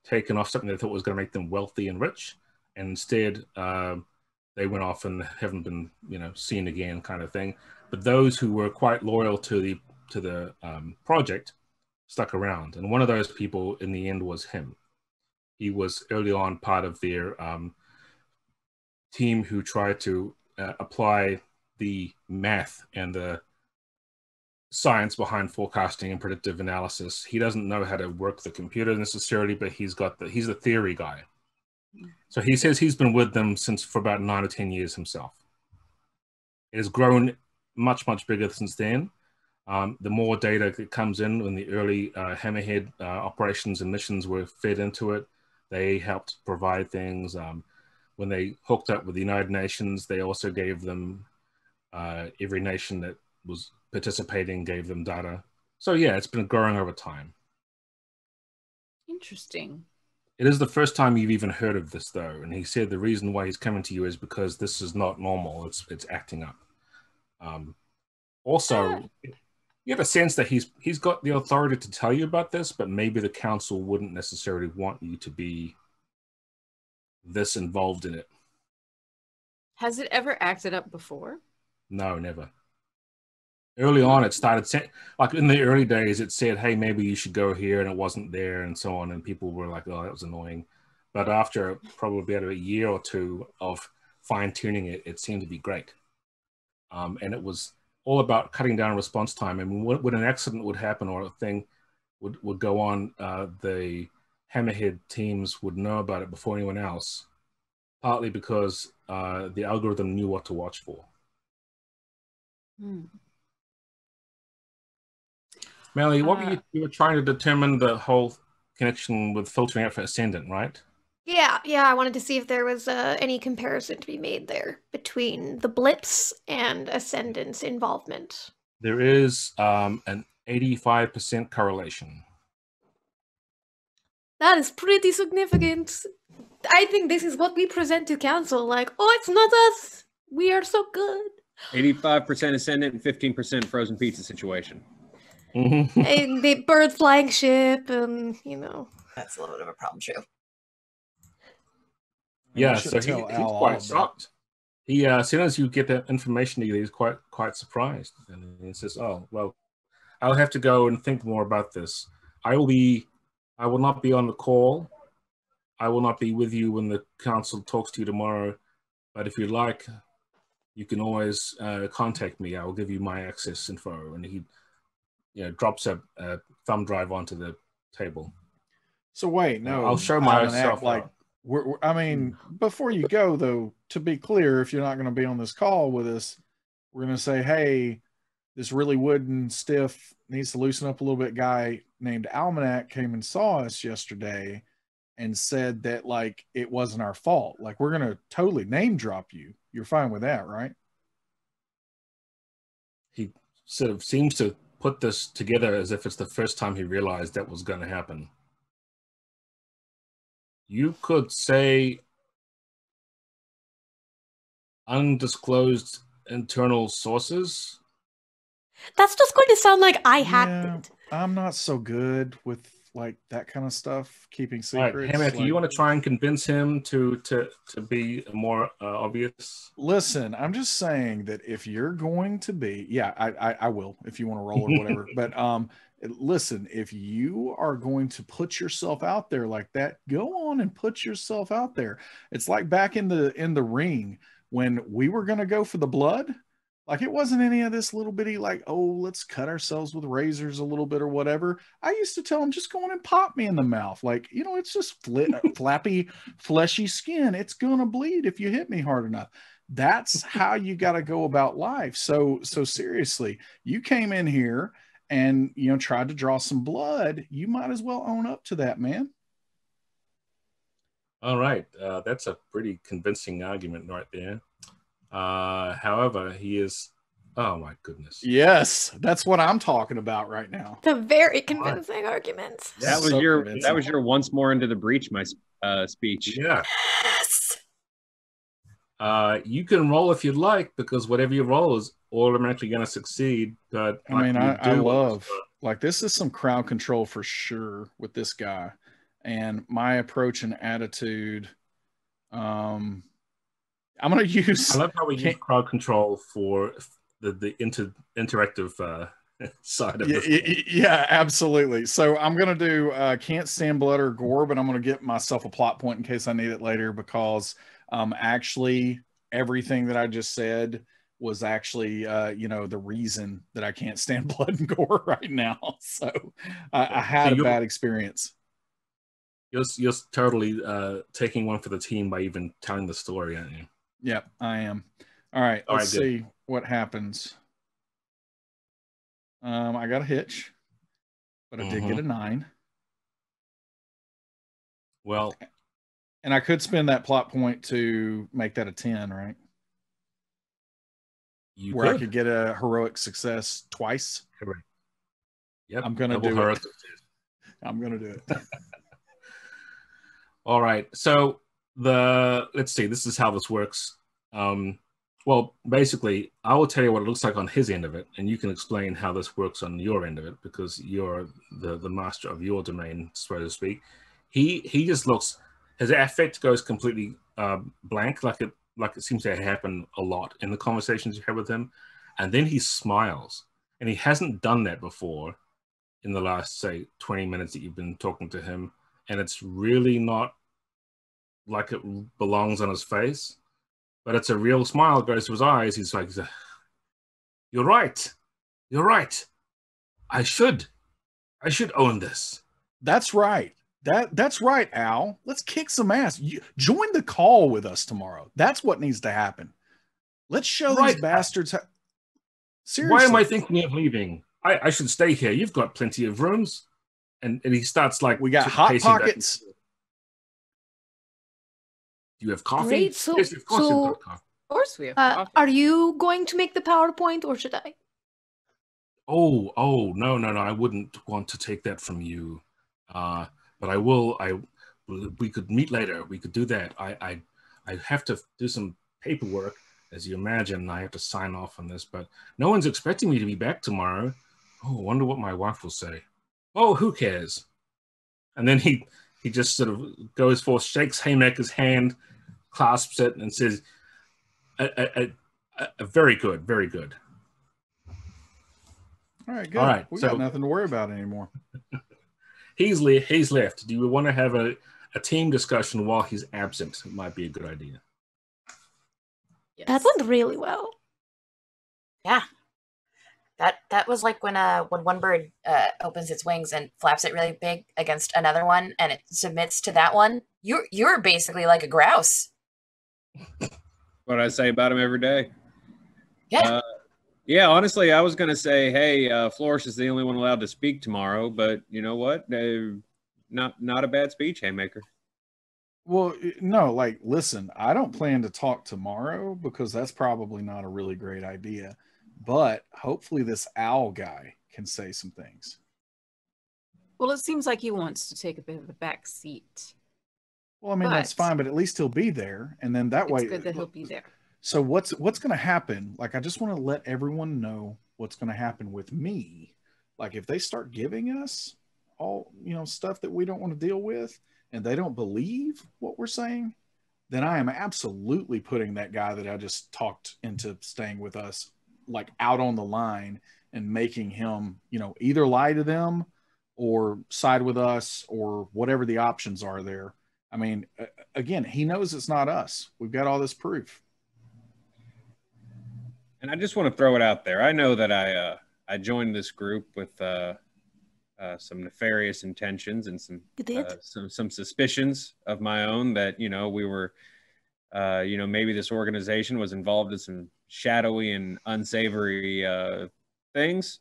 taken off something they thought was going to make them wealthy and rich, and instead they went off and haven't been, seen again, kind of thing. But those who were quite loyal to the project stuck around, and one of those people in the end was him. He was early on part of their team who tried to apply the math and the science behind forecasting and predictive analysis. He doesn't know how to work the computer necessarily, but he's the theory guy. So he says he's been with them for about 9 or 10 years himself. It has grown much, much bigger since then. The more data that comes in, when the early Hammerhead operations and missions were fed into it, they helped provide things. When they hooked up with the United Nations, they also gave them, every nation that was participating gave them data. So yeah, it's been growing over time. Interesting. It is the first time you've even heard of this, though, and he said the reason why he's coming to you is because this is not normal. It's acting up. Also, you have a sense that he's got the authority to tell you about this, but maybe the council wouldn't necessarily want you to be this involved in it. Has it ever acted up before? No, never. Early on, it started like in the early days, it said, "Hey, maybe you should go here," and it wasn't there, and so on, and people were like, "Oh, that was annoying." But after probably about a year or two of fine tuning it, it seemed to be great. And it was all about cutting down response time. And when an accident would happen or a thing would go on, the Hammerhead teams would know about it before anyone else, partly because the algorithm knew what to watch for. Mellie, what were you were trying to determine the whole connection with filtering out for Ascendant, right? Yeah, I wanted to see if there was any comparison to be made there between the blips and Ascendant's involvement. There is an 85% correlation. That is pretty significant. I think this is what we present to council, like, oh, it's not us. We are so good. 85% Ascendant and 15% frozen pizza situation. And the bird flying ship, and That's a little bit of a problem, true. Yeah, so he's quite shocked. He as soon as you get that information, he's quite surprised, and he says, "Oh, well, I'll have to go and think more about this. I will not be on the call. I will not be with you when the council talks to you tomorrow. But if you like, you can always contact me. I will give you my access info." And he, drops a thumb drive onto the table. So wait, no, I'll show myself. I mean, before you go, though, to be clear, if you're not going to be on this call with us, we're going to say, hey, this really wooden, stiff, needs to loosen up a little bit guy named Almanac came and saw us yesterday and said that, like, it wasn't our fault. Like, we're going to totally name drop you. You're fine with that, right? He sort of seems to put this together as if it's the first time he realized that was going to happen. You could say undisclosed internal sources. That's just going to sound like I hacked it. I'm not so good with like that kind of stuff, keeping secrets. All right, Hammock, you want to try and convince him to be more obvious? Listen, I'm just saying that if you're going to be, I will if you want to roll or whatever. But listen, if you are going to put yourself out there like that, go on and put yourself out there. It's like back in the ring when we were going to go for the blood. Like, it wasn't any of this little bitty, like, oh, let's cut ourselves with razors a little bit or whatever. I used to tell them, just go on and pop me in the mouth. Like, it's just flappy, fleshy skin. It's going to bleed if you hit me hard enough. That's how you got to go about life. So seriously, you came in here and, tried to draw some blood. You might as well own up to that, man. All right. That's a pretty convincing argument right there. However, he is, oh my goodness. Yes, that's what I'm talking about right now. The very convincing arguments. That was your once more into the breach, my speech. Yeah. Yes. You can roll if you'd like, because whatever you roll is automatically going to succeed. But I mean, I love, like, this is some crowd control for sure with this guy, and my approach and attitude. I'm going to use... I love how we use crowd control for the interactive side of this. Yeah, absolutely. So I'm going to do can't stand blood or gore, but I'm going to get myself a plot point in case I need it later, because actually everything that I just said was actually, the reason that I can't stand blood and gore right now. So I had a bad experience. You're totally taking one for the team by even telling the story, aren't you? Yep, I am. All right, let's see what happens. I got a hitch, but I did get a 9. Well, and I could spend that plot point to make that a 10, right? I could get a heroic success twice. Correct. Yep. I'm gonna do it. I'm gonna do it. All right. So let's see. This is how this works. Well, basically, I will tell you what it looks like on his end of it, and you can explain how this works on your end of it because you're the master of your domain, so to speak. He just looks. His affect goes completely blank, like it seems to happen a lot in the conversations you have with him, and then he smiles, and he hasn't done that before in the last, say, 20 minutes that you've been talking to him, and it's really not like it belongs on his face, but it's a real smile that goes to his eyes. He's like, you're right. I should own this. That's right. That's right, Al. Let's kick some ass. Join the call with us tomorrow. That's what needs to happen. Let's show these bastards. Seriously. Why am I thinking of leaving? I should stay here. You've got plenty of rooms. And he starts like, we got hot pockets. Do you have coffee? Great. So, yes, of course you've got coffee. Of course we have coffee. Are you going to make the PowerPoint or should I? Oh, no. I wouldn't want to take that from you. But I will. We could meet later. We could do that. I have to do some paperwork, as you imagine. I have to sign off on this, but no one's expecting me to be back tomorrow. Oh, I wonder what my wife will say. Oh, who cares? And then he just sort of goes forth, shakes Haymaker's hand, clasps it, and says, very good, very good. All right, good. All right, we got nothing to worry about anymore. He's left. Do you want to have a team discussion while he's absent? It might be a good idea. Yes. That went really well. Yeah. That was like when one bird opens its wings and flaps it really big against another one and it submits to that one. You're basically like a grouse. What I say about him every day. Yeah. Yeah, honestly, I was going to say, hey, Flourish is the only one allowed to speak tomorrow, but you know what? Not a bad speech, Haymaker. Well, no, like, listen, I don't plan to talk tomorrow because that's probably not a really great idea. But hopefully this owl guy can say some things. Well, it seems like he wants to take a bit of a back seat. Well, I mean, that's fine, but at least he'll be there. And then that way... It's good that he'll be there. So what's going to happen? Like, I just want to let everyone know what's going to happen with me. Like, if they start giving us all, stuff that we don't want to deal with, and they don't believe what we're saying, then I am absolutely putting that guy that I just talked into staying with us, like, out on the line and making him, either lie to them or side with us or whatever the options are there. I mean, again, he knows it's not us. We've got all this proof. And I just want to throw it out there. I know that I joined this group with some nefarious intentions and some suspicions of my own that we were maybe this organization was involved in some shadowy and unsavory things.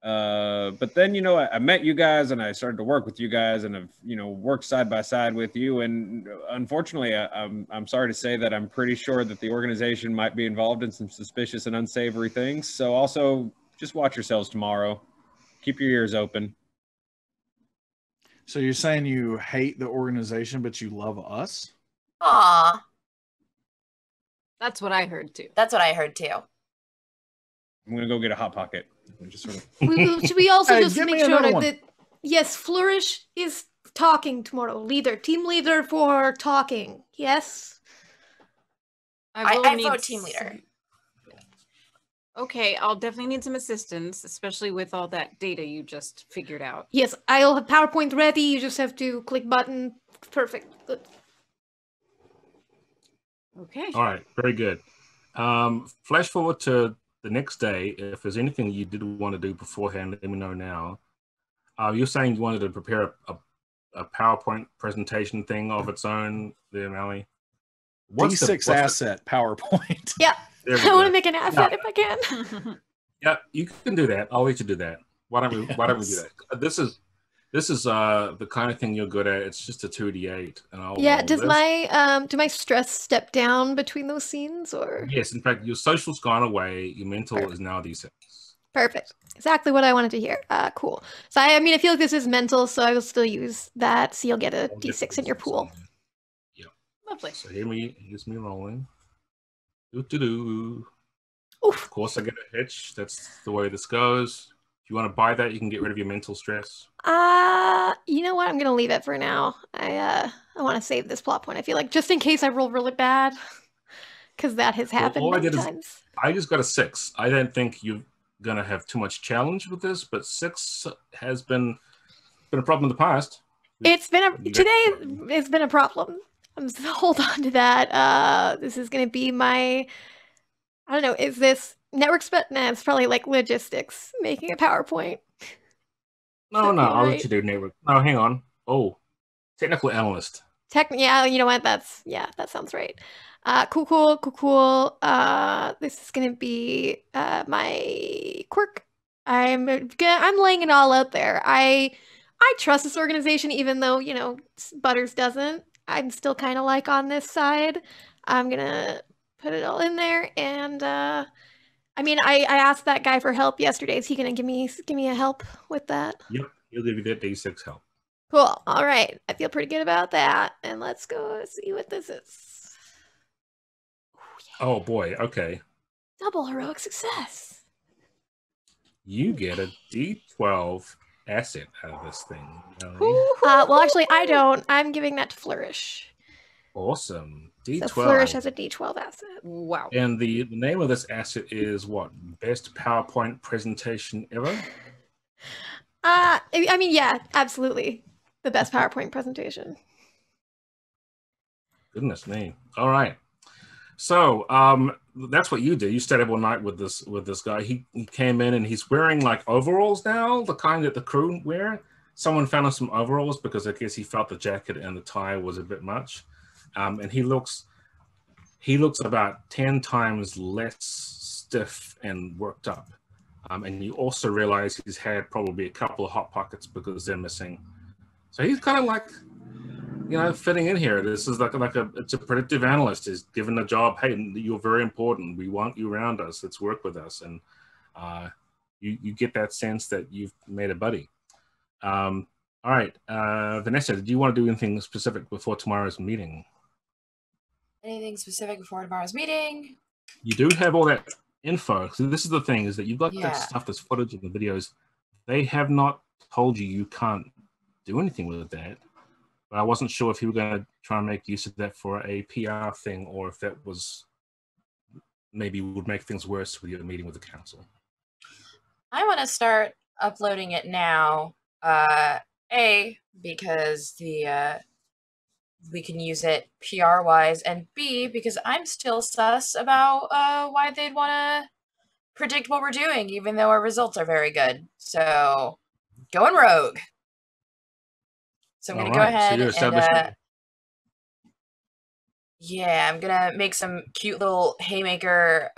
But then I met you guys and I started to work with you guys and have worked side by side with you, and unfortunately I'm sorry to say that I'm pretty sure that the organization might be involved in some suspicious and unsavory things. So also just watch yourselves tomorrow. Keep your ears open. So you're saying you hate the organization but you love us? Aw. That's what I heard too. I'm gonna go get a hot pocket. Should we also just make sure that yes, Flourish is talking tomorrow. Team leader for talking. Yes. I vote team leader. Okay, I'll definitely need some assistance, especially with all that data you just figured out. Yes, I'll have PowerPoint ready. You just have to click button. Perfect. Good. Okay. All right. Very good. Flash forward to the next day. If there's anything you did want to do beforehand, let me know now. You're saying you wanted to prepare a PowerPoint presentation thing of its own there, Mellie? D6 asset PowerPoint. Yeah. I want to make an asset if I can. Yeah, you can do that. I'll let you do that. Why don't we do that? This is the kind of thing you're good at. It's just a 2d8, and I'll does my stress step down between those scenes, or? Yes, in fact, your social's gone away. Your mental is now d6. Perfect. Exactly what I wanted to hear. Cool. So I feel like this is mental, so I will still use that. So you'll get a d6 in your pool. Lovely. So here's me rolling. Do. Oof. Of course, I get a hitch. That's the way this goes. If you want to buy that, you can get rid of your mental stress. You know what? I'm gonna leave it for now. I want to save this plot point. I feel like just in case I roll really bad, because that has happened all I many did is times. I just got a 6. I don't think you're gonna have too much challenge with this, but 6 has been a problem in the past. It's been a problem. Hold on to that. This is gonna be my. I don't know. Is this network spec? Nah, it's probably like logistics, making a PowerPoint. No, That feel I'll right? let you do network. No, hang on. Oh, technical analyst. Yeah, you know what? That sounds right. Cool. This is gonna be my quirk. I'm laying it all out there. I trust this organization, even though Butters doesn't. I'm still kind of like on this side. I'm gonna put it all in there, and I mean, I asked that guy for help yesterday. Is he gonna give me a help with that? Yep, he'll give you that D6 help. Cool. All right. I feel pretty good about that. And let's go see what this is. Oh boy. Okay. Double heroic success. You get a D12 asset out of this thing. Well, actually, I don't. I'm giving that to Flourish. Awesome. D12. So Flourish has a D12 asset. Wow. And the name of this asset is what? Best PowerPoint presentation ever? I mean, yeah, absolutely. The best PowerPoint presentation. Goodness me. All right. So that's what you did. You stayed up all night with this guy. He came in and he's wearing like overalls now, the kind that the crew wear. Someone found him some overalls because I guess he felt the jacket and the tie was a bit much. And he looks about 10 times less stiff and worked up. And you also realize he's had probably a couple of hot pockets because they're missing. So he's kind of like, fitting in here. This is it's a predictive analyst. He's given a job. Hey, you're very important. We want you around us. Let's work with us. And you get that sense that you've made a buddy. All right, Vanessa, do you want to do anything specific before tomorrow's meeting? Anything specific before tomorrow's meeting? You do have all that info. So this is the thing, is that you've got Yeah. that stuff, this footage of the videos. They have not told you can't do anything with that. But I wasn't sure if you were going to try and make use of that for a PR thing, or if that was maybe would make things worse with your meeting with the council. I want to start uploading it now. Because we can use it PR wise, and B, because I'm still sus about why they'd want to predict what we're doing, even though our results are very good. So, going rogue. So I'm going to go ahead and yeah, I'm going to make some cute little Haymaker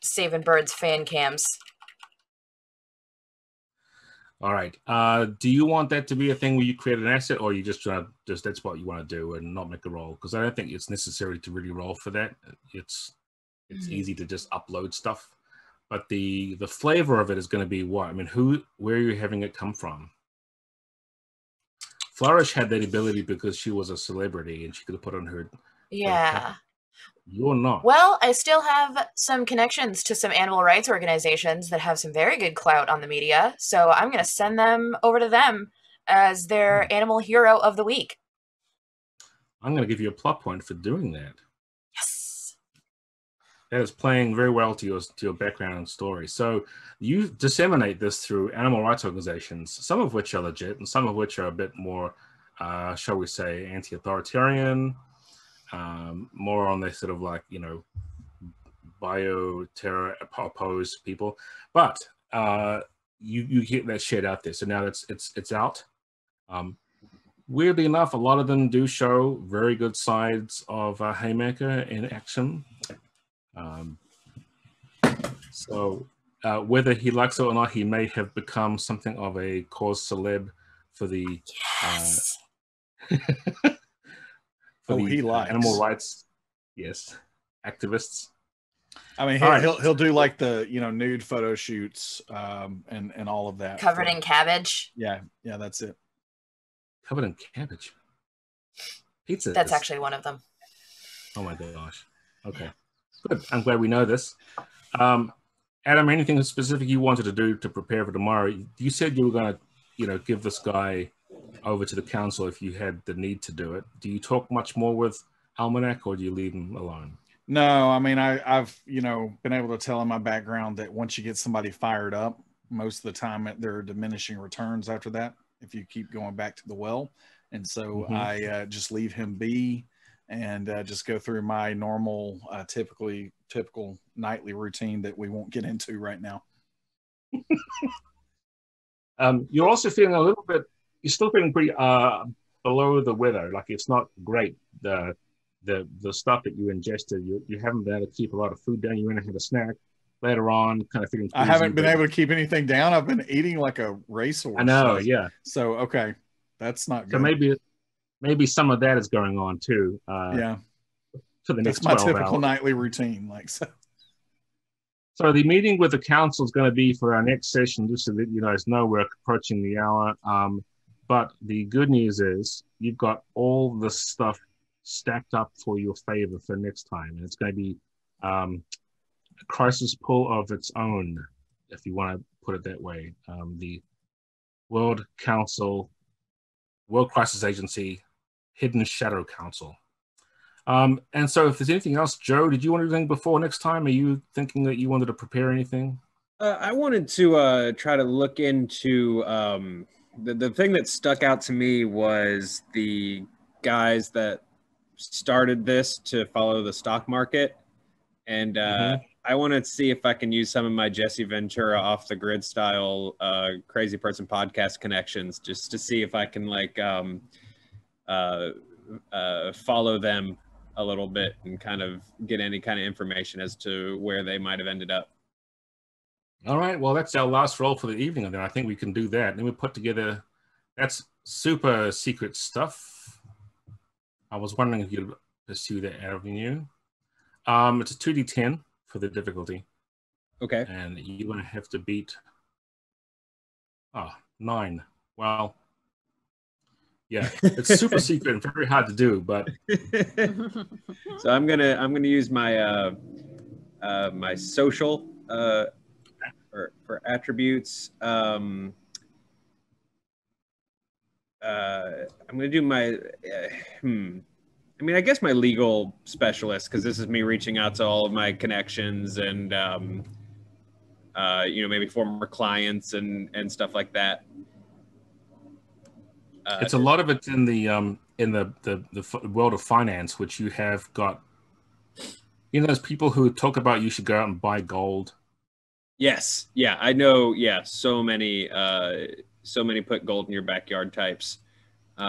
Saving Birds fan cams. All right. Do you want that to be a thing where you create an asset, or you just that's what you want to do and not make a roll? Because I don't think it's necessary to really roll for that. It's easy to just upload stuff, but the flavor of it is going to be what? I mean, where are you having it come from? Flourish had that ability because she was a celebrity and she could have put on her. Yeah. You're not. Well, I still have some connections to some animal rights organizations that have some very good clout on the media, so I'm going to send them over to them as their animal hero of the week. I'm going to give you a plot point for doing that. Yes. That is playing very well to your background and story. So you disseminate this through animal rights organizations, some of which are legit and some of which are a bit more, shall we say, anti-authoritarian, more on the sort of like, bioterror opposed people. But you get that shit out there. So now it's out. Weirdly enough, a lot of them do show very good sides of Haymaker in action. So whether he likes it or not, he may have become something of a cause celeb for the Yes. animal rights, activists. I mean, he'll do like the nude photo shoots and all of that. Covered in cabbage. Yeah, that's it. Covered in cabbage. Pizza. That's actually one of them. Oh my gosh. Okay. Good. I'm glad we know this. Adam, anything specific you wanted to do to prepare for tomorrow? You said you were going to, give this guy over to the council if you had the need to do it. Do you talk much more with Almanac, or do you leave him alone? No, I mean, I've been able to tell in my background that once you get somebody fired up, most of the time there are diminishing returns after that if you keep going back to the well. And so I just leave him be and just go through my normal, typical nightly routine that we won't get into right now. You're also feeling a little bit, you're still feeling pretty below the weather. Like it's not great. The stuff that you ingested, you haven't been able to keep a lot of food down. You went and had a snack later on, kind of feeling. I haven't been able to keep anything down. I've been eating like a racehorse. I know, yeah. So okay, that's not good. So maybe some of that is going on too. Yeah. For the next that's my 12 typical hours. Nightly routine, like so. So the meeting with the council is going to be for our next session, just so that you guys know we're approaching the hour. But the good news is you've got all the stuff stacked up for your favor for next time, and it's going to be a crisis pull of its own, if you want to put it that way. The World Crisis Agency, Hidden Shadow Council. And so if there's anything else, Joe, did you want anything before next time? Are you thinking that you wanted to prepare anything? I wanted to try to look into the thing that stuck out to me was the guys that started this to follow the stock market. And I want to see if I can use some of my Jesse Ventura off the grid style crazy person podcast connections, just to see if I can like follow them a little bit and kind of get any kind of information as to where they might have ended up. All right, well, that's our last roll for the evening, and then I think we can do that. And then we put together, that's super secret stuff. I was wondering if you'd pursue that avenue. It's a 2d10 for the difficulty. Okay. And you're going to have to beat 9. Well, yeah, it's super secret and very hard to do, but so I'm gonna use my my social for attributes. I'm gonna do my I mean, I guess my legal specialist, because this is me reaching out to all of my connections and maybe former clients and stuff like that. It's a lot of it's in the world of finance, which you have got. Those people who talk about you should go out and buy gold. Yes, yeah, I know. Yeah, so many put gold in your backyard types. So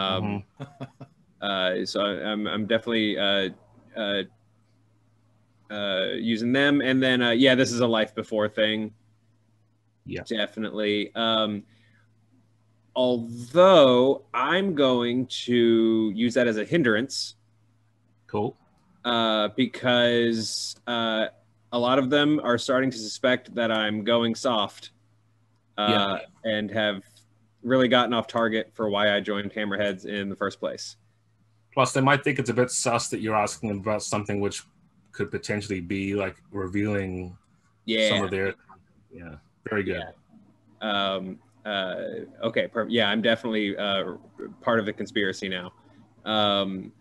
I'm definitely using them, and then this is a life before thing. Yeah, definitely. Although I'm going to use that as a hindrance. Cool. Because a lot of them are starting to suspect that I'm going soft and have really gotten off target for why I joined Hammerheads in the first place. Plus, they might think it's a bit sus that you're asking them about something which could potentially be like revealing some of their... Yeah, very good. Yeah. Okay, yeah, I'm definitely part of the conspiracy now. And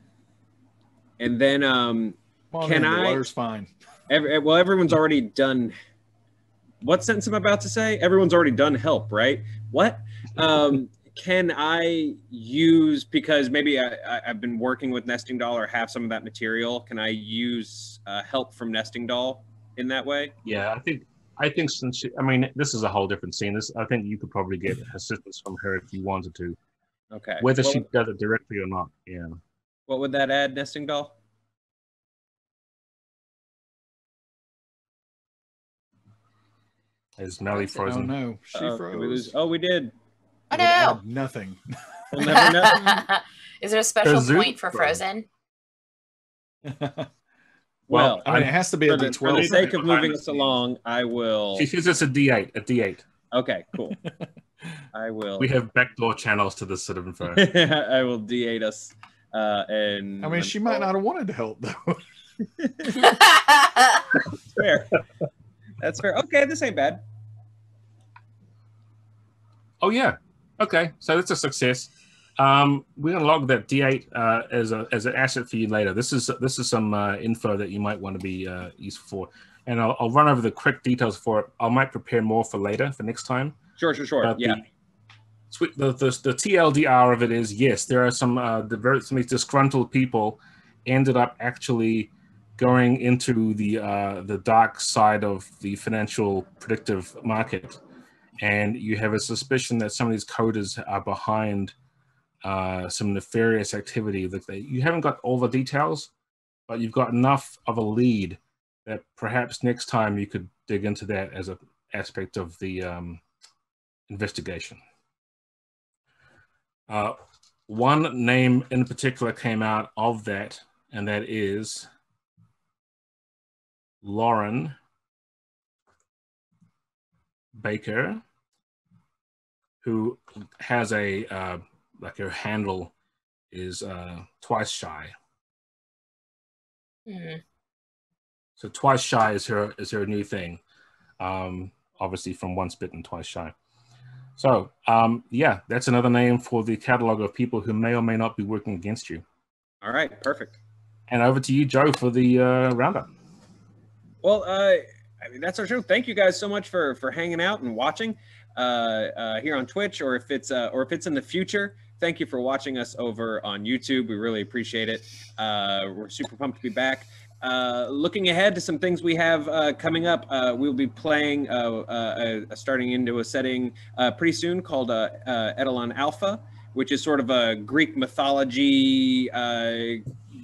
then the water's fine. Everyone's already done. What sentence am I about to say? Everyone's already done help, right? What? Can I use, because maybe I've been working with Nesting Doll or have some of that material, can I use help from Nesting Doll in that way? Yeah, I think since this is a whole different scene. I think you could probably get assistance from her if you wanted to. Okay. Whether she does it directly or not, yeah. What would that add, Nesting Doll? Is Mellie frozen? Oh no, she froze. We did. Oh no! Nothing. We'll never know. Is there a special point for frozen? Well, it has to be a D12. For the sake of moving us along, I will. She says it's a D8. A D8. Okay, cool. I will. We have backdoor channels to this sort of info. I will D8 us. And she might not have wanted to help though. That's fair. That's fair. Okay, this ain't bad. Oh yeah. Okay, so that's a success. We're gonna log that D8 as an asset for you later. This is some info that you might want to be useful for, and I'll run over the quick details for it. I might prepare more for later for next time. Sure. But Yeah. The TLDR of it is, yes, there are some some disgruntled people ended up actually going into the dark side of the financial predictive market, and you have a suspicion that some of these coders are behind some nefarious activity. That you haven't got all the details, but you've got enough of a lead that perhaps next time you could dig into that as an aspect of the investigation. One name in particular came out of that, and that is Lauren Baker, who has a like her handle is twice shy. Mm. So twice shy is her new thing. Obviously from once bitten, twice shy. So yeah, that's another name for the catalog of people who may or may not be working against you. All right, perfect. And over to you, Joe, for the roundup. Well, I mean, that's our show. Thank you guys so much for hanging out and watching here on Twitch, or if it's in the future. Thank you for watching us over on YouTube. We really appreciate it. We're super pumped to be back. Looking ahead to some things we have coming up, we'll be playing starting into a setting pretty soon called Eidolon Alpha, which is sort of a Greek mythology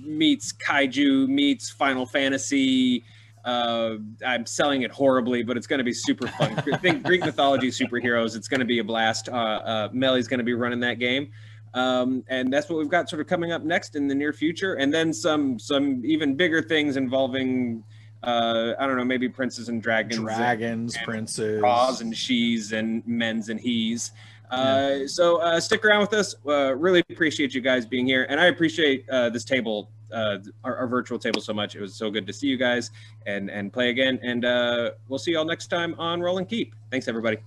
meets kaiju meets Final Fantasy. I'm selling it horribly, but it's going to be super fun. Think Greek mythology superheroes. It's going to be a blast. Mellie's going to be running that game. And that's what we've got sort of coming up next in the near future. And then some even bigger things involving, I don't know, maybe princes and dragons. Princes. Raws and she's and men's and he's. So stick around with us. Really appreciate you guys being here. And I appreciate this table, our virtual table so much. It was so good to see you guys and play again. And we'll see you all next time on Roll and Keep. Thanks, everybody.